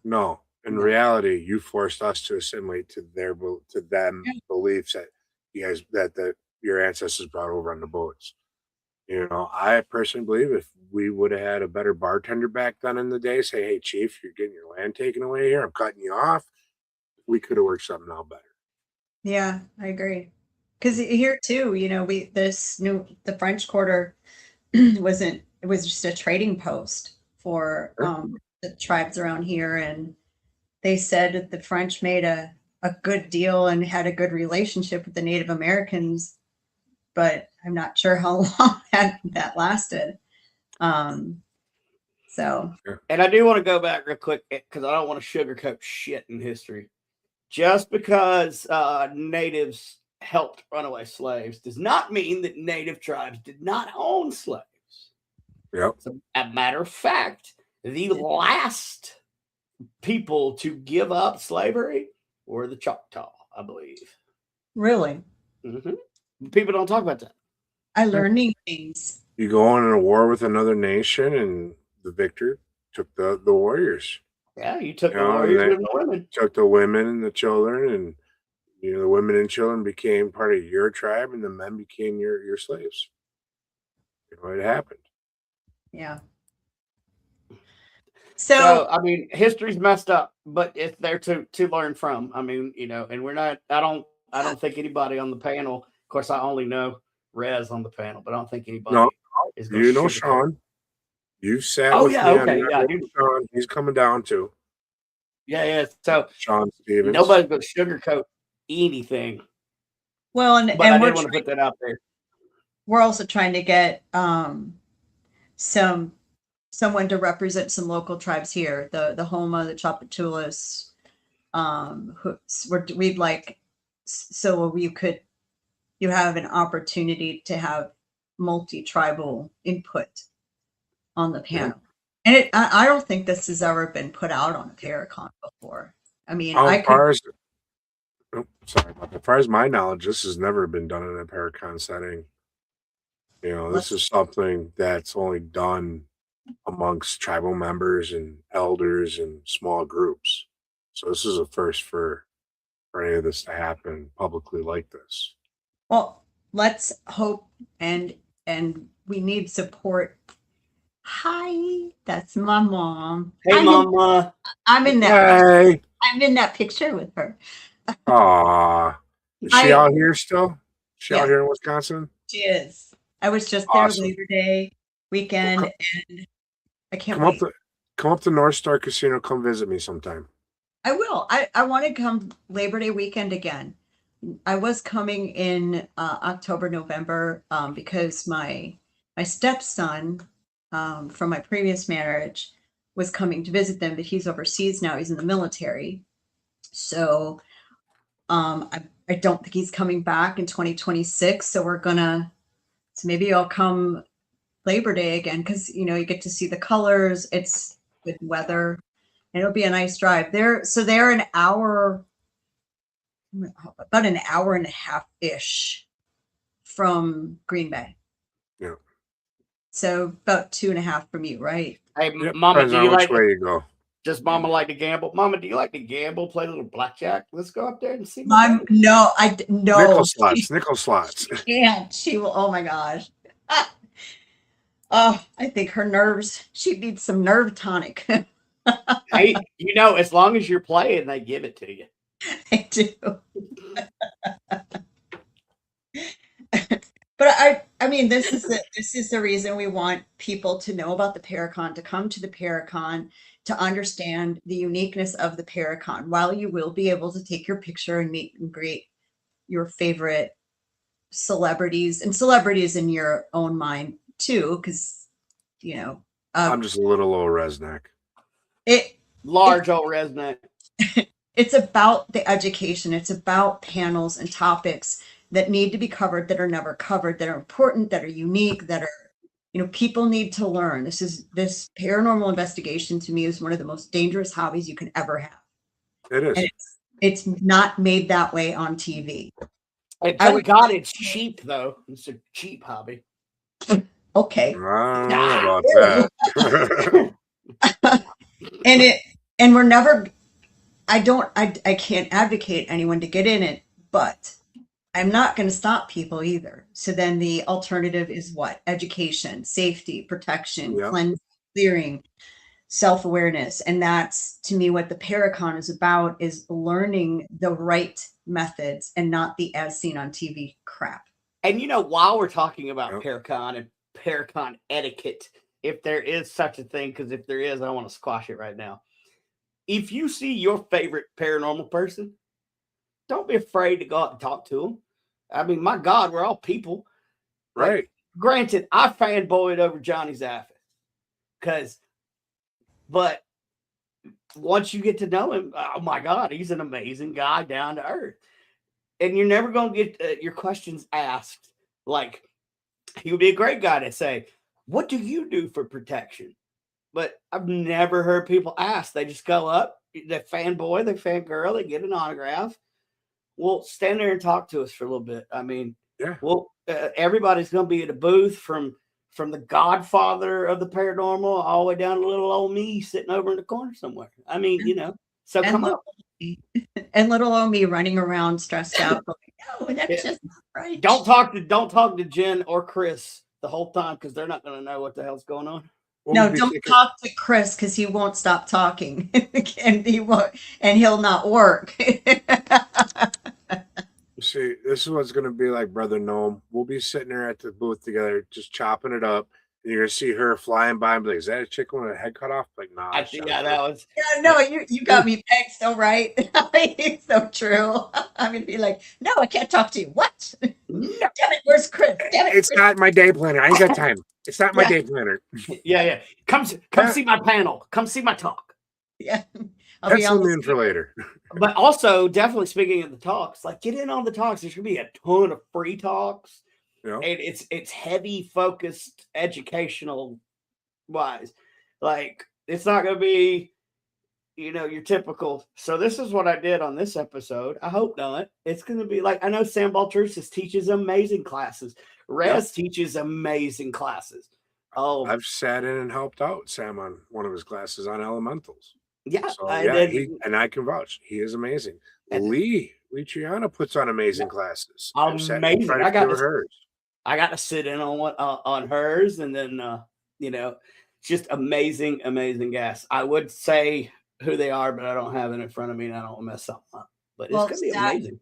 No, in No. reality, you forced us to assimilate to them Yeah. beliefs that that your ancestors brought over on the boats. I personally believe if we would have had a better bartender back then in the day, say, "Hey, chief, you're getting your land taken away here. I'm cutting you off." We could have worked something out better. Yeah, I agree. Because here too, the French Quarter it was just a trading post for Sure. the tribes around here, and they said that the French made a good deal and had a good relationship with the Native Americans, but I'm not sure how long that lasted. So and I do want to go back real quick because I don't want to sugarcoat shit in history. Just because natives helped runaway slaves does not mean that native tribes did not own slaves. Yep. As a matter of fact, the last people to give up slavery were the Choctaw, I believe. really, People don't talk about that. I learned new things. You go on in a war with another nation, and the victor took the warriors. Yeah, you took the and warriors they and the women. took the women and the children, and the women and children became part of your tribe, and the men became your slaves. It happened. Yeah. So I mean, history's messed up, but it's there to learn from. I mean, and we're not. I don't think anybody on the panel. Of course, I only know Rez on the panel, but I don't think anybody No, is going to. Sean. You sat Oh with yeah, me okay, on yeah, Sean. He's coming down too. yeah. So Sean Stevens. nobody's going to sugarcoat anything. Well, But I and did want to put that out there. we're also trying to get someone to represent some local tribes here, the Homa, the Chapatulas, we'd like, so you have an opportunity to have multi-tribal input on the panel. And I don't think this has ever been put out on a Paracon before. I mean, As far as my knowledge, this has never been done in a Paracon setting. This is something that's only done amongst tribal members and elders and small groups. So this is a first for any of this to happen publicly like this. well, let's hope and we need support. Hi, that's my mom. Hey, Mama. I'm in that picture with her. Aw. Is she out here still? She out here in Wisconsin? She is. I was just Awesome. there Labor Day weekend, and I can't Come wait. come up to North Star Casino. Come visit me sometime. I will. I want to come Labor Day weekend again. I was coming in October, November, because my stepson from my previous marriage was coming to visit them, but he's overseas now. He's in the military. So I don't think he's coming back in 2026. So so maybe I'll come Labor Day again, because you get to see the colors. It's good weather, and it'll be a nice drive. They're an hour, about an hour and a half ish from Green Bay. Yeah. So about 2.5 from you, right? Hey, Yep. Mama, Depends do on you which like way you go. does Mama like to gamble? Mama, do you like to gamble? Play a little blackjack? Let's go up there and see. No, no. Nickel slots. And she will. Oh my gosh. Oh, I think her nerves. She needs some nerve tonic. Hey, as long as you're playing, they give it to you. I do. But I mean, this is the reason we want people to know about the Paracon, to come to the Paracon, to understand the uniqueness of the Paracon. While you will be able to take your picture and meet and greet your favorite celebrities, and celebrities in your own mind too, because I'm just a little old Resnick. Large old resonant. It's about the education. It's about panels and topics that need to be covered, that are never covered, that are important, that are unique, that are, people need to learn. This paranormal investigation to me is one of the most dangerous hobbies you can ever have. It is. And it's not made that way on TV. And thank God it's cheap, though. It's a cheap hobby. Okay. I don't know about that. And we're never, I can't advocate anyone to get in it, but I'm not going to stop people either. So then the alternative is what? Education, safety, protection, clearing, self-awareness. And that's, to me, what the Paracon is about, is learning the right methods and not the as seen on TV crap. And while we're talking about Paracon and Paracon etiquette, if there is such a thing, because if there is, I want to squash it right now. If you see your favorite paranormal person, don't be afraid to go out and talk to them. I mean, my God, we're all people. Right. Like, granted, I fanboyed over Johnny Zaffis. But once you get to know him, oh my God, he's an amazing guy, down to earth. And you're never going to get your questions asked. Like, he would be a great guy to say, what do you do for protection? But I've never heard people ask. They just go up, they fanboy, they fangirl, they get an autograph. Well, stand there and talk to us for a little bit. I mean, everybody's going to be at a booth from the godfather of the paranormal all the way down to little old me sitting over in the corner somewhere. I mean, so come up. And little old me running around stressed out. No, that's just not right. Don't talk to Jen or Chris the whole time, because they're not going to know what the hell's going on. No, don't talk to Chris, because he won't stop talking, and he'll not work. See, this is what's going to be like, Brother Gnome. We'll be sitting there at the booth together, just chopping it up. And you're going to see her flying by and be like, is that a chicken with a head cut off? Like, nah. I think that was. Yeah, no, you got me pegged so right. It's so true. I'm going to be like, no, I can't talk to you. What? No. Damn it, where's Chris? Damn it, it's Chris. not my day planner. I ain't got time. It's not my day planner. Yeah. Come see my panel. Come see my talk. Yeah. That's something in for later. But also, definitely speaking of the talks, like, get in on the talks. There's going to be a ton of free talks. Yeah. And it's heavy focused educational wise. Like, it's not going to be, your typical. So this is what I did on this episode. I hope not. It's going to be like, I know Sam Baltrusis teaches amazing classes. Rez teaches amazing classes. Oh, I've sat in and helped out Sam on one of his classes on elementals. Yeah. So, and I can vouch. He is amazing. Lee Triana puts on amazing classes. Amazing. I got to sit in on hers, and then just amazing guests. I would say who they are, but I don't have it in front of me, and I don't want to mess something up. But it's going to be amazing.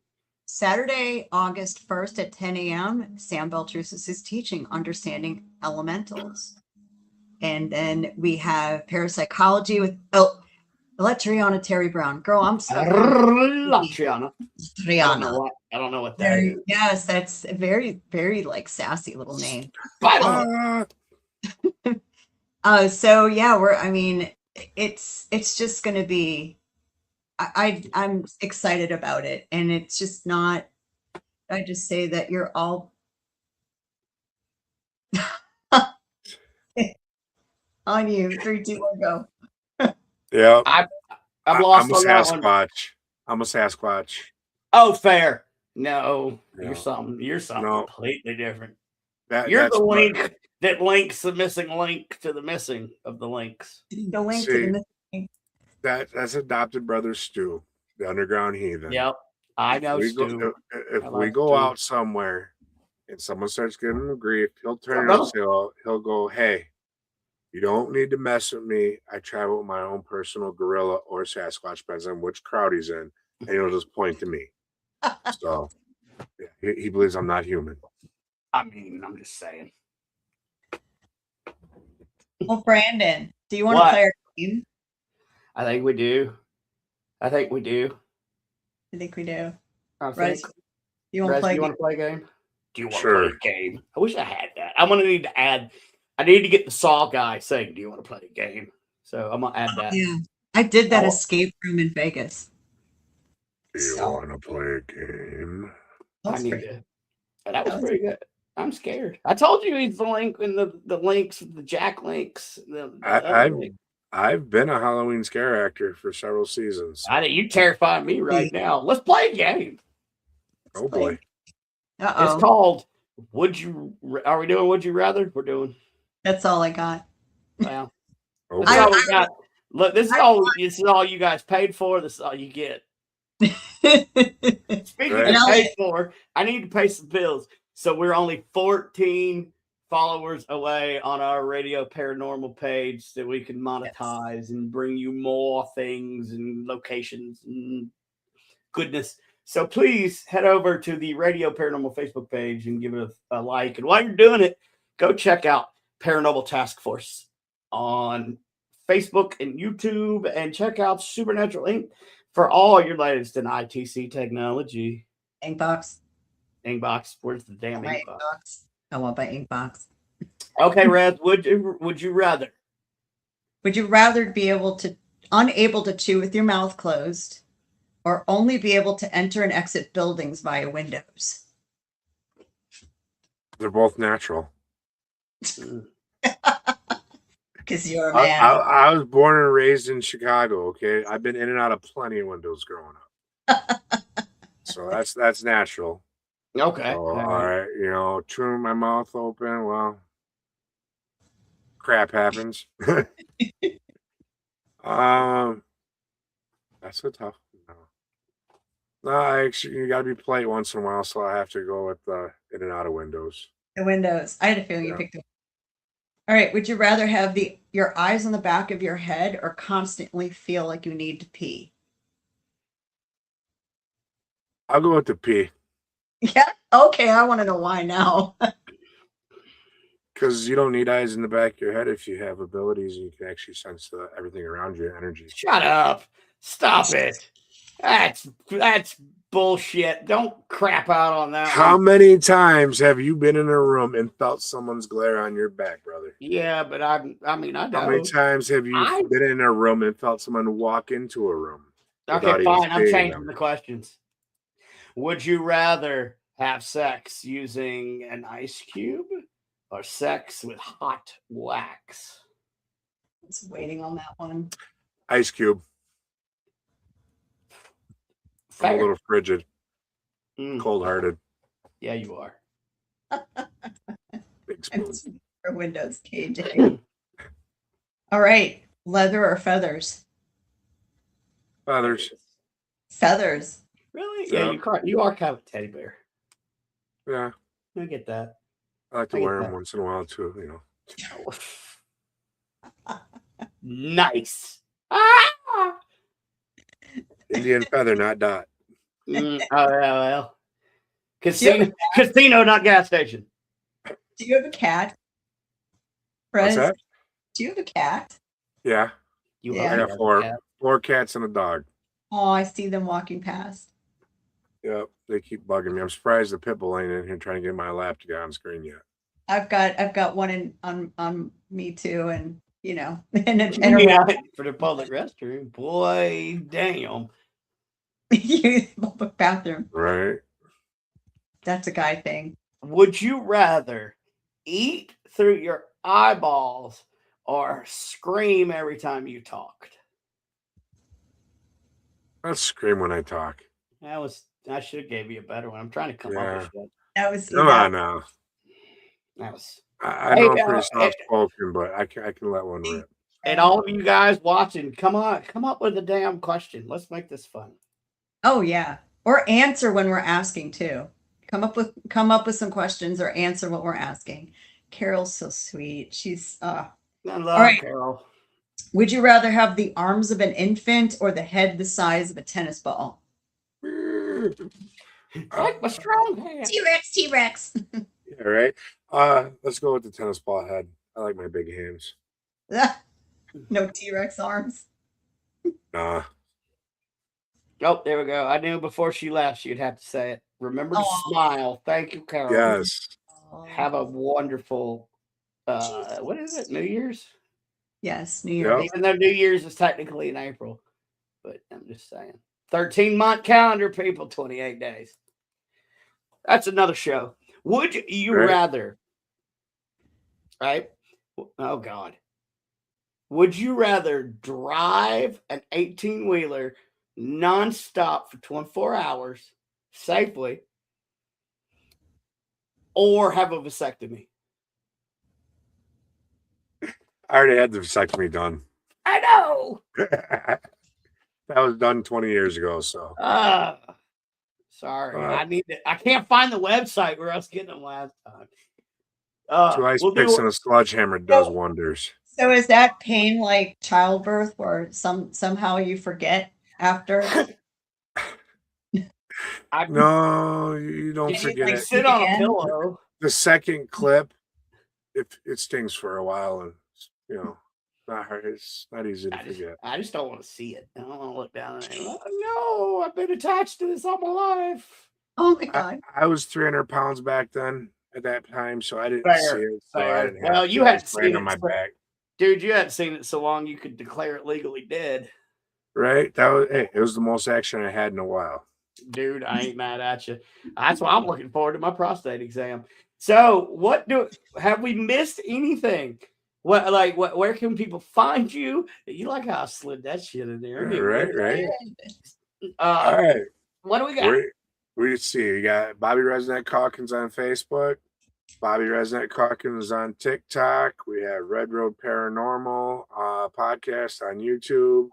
Saturday, August 1st at 10 a.m., Sam Baltrusis is teaching Understanding Elementals. And then we have parapsychology with let Triana Terry Brown. Girl, I'm sorry. Triana. I don't know what that is. Yes, that's a very, very sassy little name. So yeah, it's just going to be. I'm excited about it, and it's just not. I just say that you're all on you. 3, 2, 1, go. Yeah. I'm lost I'm a on that one. Sasquatch. I'm a Sasquatch. Oh, fair. No, Yeah. you're something No. completely different. That, You're that's the what- link that links the missing link to the missing of the links. The link to See, the missing. that's adopted brother Stu, the underground heathen. Yep, I know, We Stu. go, if I we like go Stu. out somewhere and someone starts giving him grief, he'll turn Yeah, and he'll go, "Hey, you don't need to mess with me. I travel with my own personal gorilla or Sasquatch, depends on which crowd he's in, and he'll just point to me." So yeah, he believes I'm not human. I mean, I'm just saying. Well, Brandon, do you want to What? play our game? I think we do. I think we do. I Rez, think. you want to Rez, play? do you want to play a game? Do you want Sure. to play a game? I wish I had that. I'm gonna need to add. I need to get the Saw guy saying, "Do you want to play a game?" So I'm gonna add that. Yeah, I did that Oh. escape room in Vegas. Do you So- want to play a game? That I was need pretty- to. That was pretty good. I'm scared. I told you he's the link in the links, the Jack links. I've been a Halloween scare actor for several seasons. You terrify me right now. Let's play a game. Oh boy. Uh It's oh, called Would You? Are we doing Would You Rather? We're doing. that's all I got. Well, Oh this is boy. all we got. Look, this is all you guys paid for. This is all you get. Speaking Right. of paid for, I need to pay some bills. So we're only 14 followers away on our Radio Paranormal page that we can monetize and bring you more things and locations and goodness. So please head over to the Radio Paranormal Facebook page and give it a like. And while you're doing it, go check out Paranormal Task Force on Facebook and YouTube, and check out Supernatural Inc. for all your latest in ITC technology. Inkbox. Inkbox, where's the damn My Inkbox? Inkbox. I want my Inkbox. Okay, Red, would you rather? Would you rather be unable to chew with your mouth closed, or only be able to enter and exit buildings via windows? They're both natural. Because you're a I, man. I was born and raised in Chicago. Okay, I've been in and out of plenty of windows growing up. So that's natural. Okay. So, all right, chewing my mouth open. Well, crap happens. That's a tough one. No, actually, you got to be polite once in a while, so I have to go with the in and out of windows. The windows. I had a feeling you Yeah. picked it. All right. Would you rather have your eyes on the back of your head, or constantly feel like you need to pee? I'll go with the P, Yeah. Okay. I want to know why now. because you don't need eyes in the back of your head if you have abilities and you can actually sense everything around you, energy. Shut up. Stop it. That's bullshit. Don't crap out on that How one. many times have you been in a room and felt someone's glare on your back, brother? Yeah, but I How many know. times have you been in a room and felt someone walk into a room? Okay, without even fine. I'm seeing changing them? the questions. Would you rather have sex using an ice cube or sex with hot wax? I was waiting on that one. Ice cube. I'm a Fair. little frigid, Mm, cold-hearted. yeah, you are. Big spoon. For Windows, KJ. All right. Leather or feathers? Feathers. Feathers. Really? Yeah. Yeah, you are kind of a teddy bear. Yeah, I get that. I like to I get wear that. them once in a while too. Nice. Ah! Indian feather, not dot. Oh, yeah, well. Casino, not gas station. Do you have a cat? What's Fred, that? do you have a cat? Yeah, You Yeah. I have got a four. cat. 4 cats and a dog. Oh, I see them walking past. Yep, they keep bugging me. I'm surprised the pit bull ain't in here trying to get my lap to get on screen yet. I've got one on me too, and you know, in a Yeah, for the public restroom. Boy, damn. public bathroom. Right. That's a guy thing. Would you rather eat through your eyeballs or scream every time you talked? I'll scream when I talk. I should have gave you a better one. I'm trying to come up Yeah. with shit. That was Come on now. That was I Hey, know I'm pretty uh, soft spoken, but I can let one rip. and all of you guys watching, come up with a damn question. Let's make this fun. Oh yeah. Or answer when we're asking too. Come up with some questions or answer what we're asking. Carol's so sweet. She's I love right. Carol. Would you rather have the arms of an infant or the head the size of a tennis ball? Like my strong hand. T-Rex. Yeah, right. Let's go with the tennis ball head. I like my big hands. No T-Rex arms. Nah. Oh, there we go. I knew before she left she'd have to say it. Remember to Aw. smile. Thank you, Carol. Yes. Have a wonderful what is it? New Year's? Yes, New Year's. Yep. Even though New Year's is technically in April. But I'm just saying. 13-month calendar, people, 28 days. That's another show. Would you Right. rather, right? Oh, God. Would you rather drive an 18-wheeler nonstop for 24 hours safely or have a vasectomy? I already had the vasectomy done. I know. That was done 20 years ago. So Sorry. I can't find the website where I was getting them last time. two ice we'll picks do and a sledgehammer does wonders. So is that pain like childbirth where somehow you forget after? No, you don't Did you, forget like, it. sit on a again? pillow. The second clip, it stings for a while, and you know, not hard. It's not easy to forget. I just don't want to see it. I don't want to look down at it. Oh, no, I've been attached to this all my life. Oh my God. I was 300 pounds back then at that time, so I didn't Fair, see it. So fair. I didn't Well, have you to. I hadn't just laying seen on it, my so- back. Dude, you hadn't seen it so long you could declare it legally dead. Right? It was the most action I had in a while. Dude, I ain't mad at you. That's why I'm looking forward to my prostate exam. So, have we missed anything? Where can people find you? You like how I slid that shit in there? Right. All All right. What do we got? We see. You got Bobby Resnick Calkins on Facebook. Bobby Resnick Calkins on TikTok. We have Red Road Paranormal podcast on YouTube.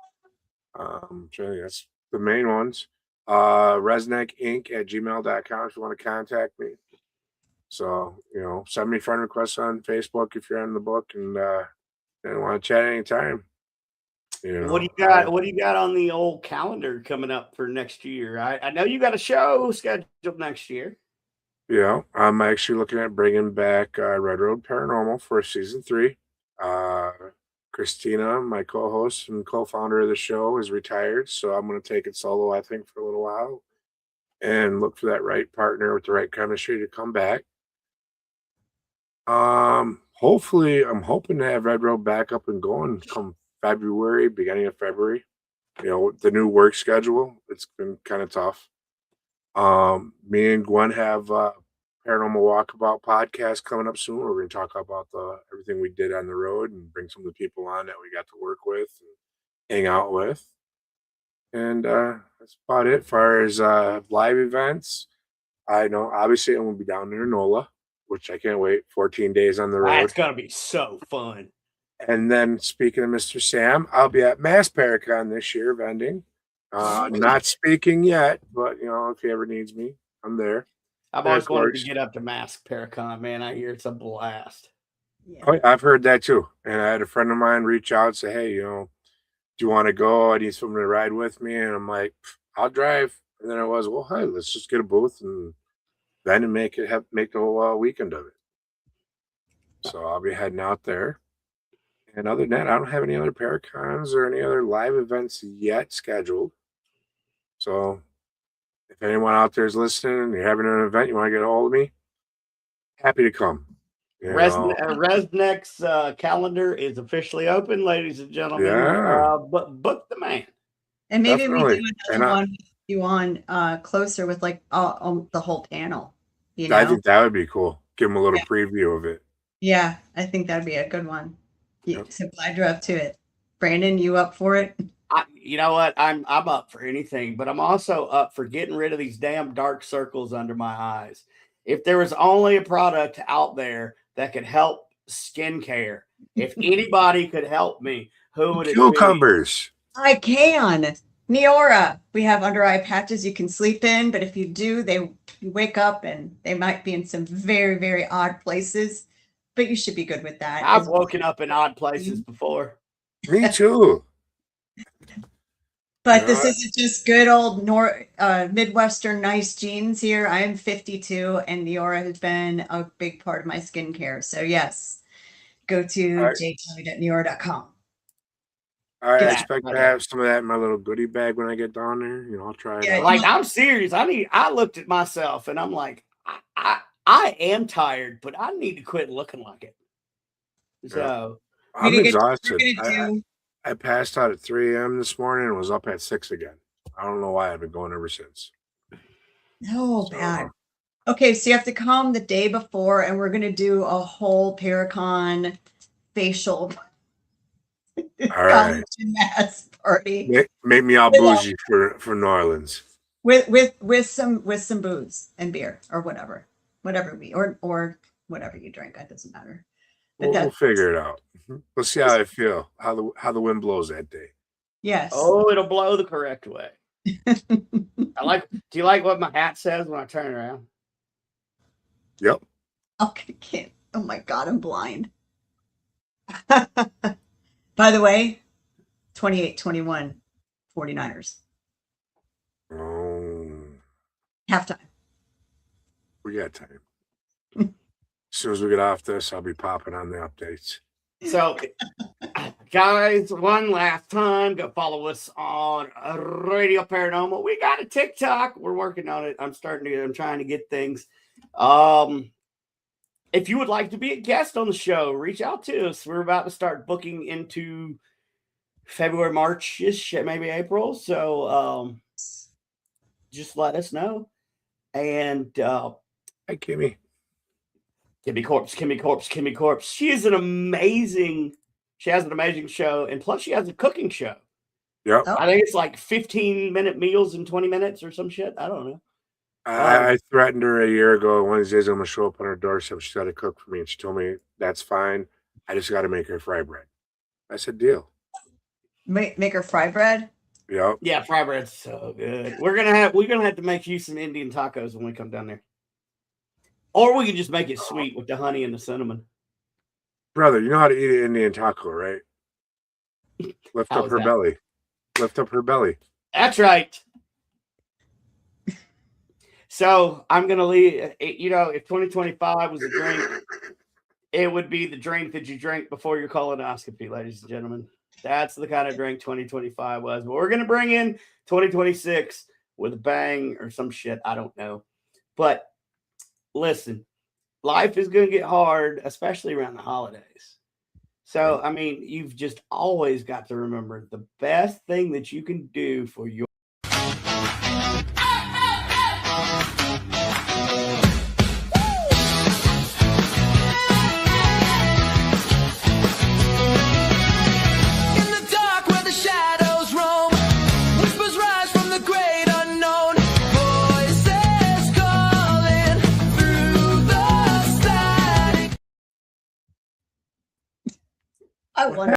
That's the main ones. ResnickInc@gmail.com if you want to contact me. So, send me friend requests on Facebook if you're on the book and want to chat anytime. What do you got? What do you got on the old calendar coming up for next year? I know you got a show scheduled next year. Yeah, I'm actually looking at bringing back Red Road Paranormal for season 3. Christina, my co-host and co-founder of the show, is retired, so I'm going to take it solo, I think, for a little while and look for that right partner with the right chemistry to come back. Hopefully, I'm hoping to have Red Road back up and going come February, beginning of February. The new work schedule, it's been kind of tough. Me and Gwen have Paranormal Walkabout podcast coming up soon. We're going to talk about everything we did on the road and bring some of the people on that we got to work with and hang out with. And that's about it. As far as live events, I know obviously I'm going to be down there in NOLA, which I can't wait. 14 days on the road. That's going to be so fun. And then speaking of Mr. Sam, I'll be at Mass Paracon this year vending. Not speaking yet, but if he ever needs me, I'm there. I've always wanted to get up to Mask Paracon, man. I hear it's a blast. Yeah. Oh, I've heard that too. And I had a friend of mine reach out and say, hey, do you want to go? I need someone to ride with me. And I'm like, I'll drive. And then I was, well, hey, let's just get a booth and then make the whole weekend of it. So I'll be heading out there. And other than that, I don't have any other Paracons or any other live events yet scheduled. So if anyone out there is listening and you're having an event, you want to get a hold of me, happy to come. You know, Resnick's calendar is officially open, ladies and gentlemen. Yeah. But book the man. And maybe we Definitely. do And another one with you on closer with like the whole panel. You know? I think that would be cool. Give them a little Yeah. preview of it. Yeah, I think that'd be a good one. Yep. So glad you're up to it. Brandon, you up for it? You know what? I'm up for anything, but I'm also up for getting rid of these damn dark circles under my eyes. If there was only a product out there that could help skincare, if anybody could help me, who would it be? Cucumbers. I can. Neora. We have under eye patches you can sleep in, but if you do, you wake up and they might be in some very, very odd places. But you should be good with that. I've woken up in odd places before. Me too. But this isn't just good old Midwestern nice jeans here. I am 52 and Neora has been a big part of my skincare. So yes, go to jtommy.neora.com. I expect to have some of that in my little goodie bag when I get down there. You know, I'll try it. Like, I'm serious. I looked at myself and I'm like, I am tired, but I need to quit looking like it. So I'm exhausted. I passed out at 3 a.m. this morning and was up at 6 again. I don't know why. I've been going ever since. Oh, bad. Okay, so you have to come the day before, and we're going to do a whole Paracon facial all right. mass party. Make me all bougie for New Orleans. With some booze and beer or whatever or whatever you drink. That doesn't matter. But We'll figure it out. Let's see how I feel. How the wind blows that day. Yes. Oh, it'll blow the correct way. Do you like what my hat says when I turn around? Yep. Okay, oh my God, I'm blind. By the way, 28-21 49ers. Oh. Halftime. We got time. As soon as we get off this, I'll be popping on the updates. So, guys, one last time, go follow us on Radio Paranormal. We got a TikTok. We're working on it. I'm trying to get things. If you would like to be a guest on the show, reach out to us. We're about to start booking into February, March-ish, maybe April. So, just let us know. And, hi, Kimmy. Kimmy Corpse. She has an amazing show, and plus she has a cooking show. Yep. I think it's like 15-minute meals in 20 minutes or some shit. I don't know. I threatened her a year ago. One of these days I'm gonna show up on her doorstep. She's got to cook for me, and she told me that's fine. I just got to make her fry bread. I said, deal. Make her fry bread. Yep. Yeah, fry bread's so good. We're gonna have to make you some Indian tacos when we come down there. Or we can just make it sweet with the honey and the cinnamon. Brother, you know how to eat an Indian taco, right? Lift up her belly. Lift up her belly. That's right. So I'm going to leave. If 2025 was a drink, it would be the drink that you drink before your colonoscopy, ladies and gentlemen. That's the kind of drink 2025 was. But we're going to bring in 2026 with a bang or some shit. I don't know. But listen, life is going to get hard, especially around the holidays. So, I mean, you've just always got to remember the best thing that you can do for your In the dark where the shadows roam, whispers rise from the great unknown. Voices calling through the static. I wonder.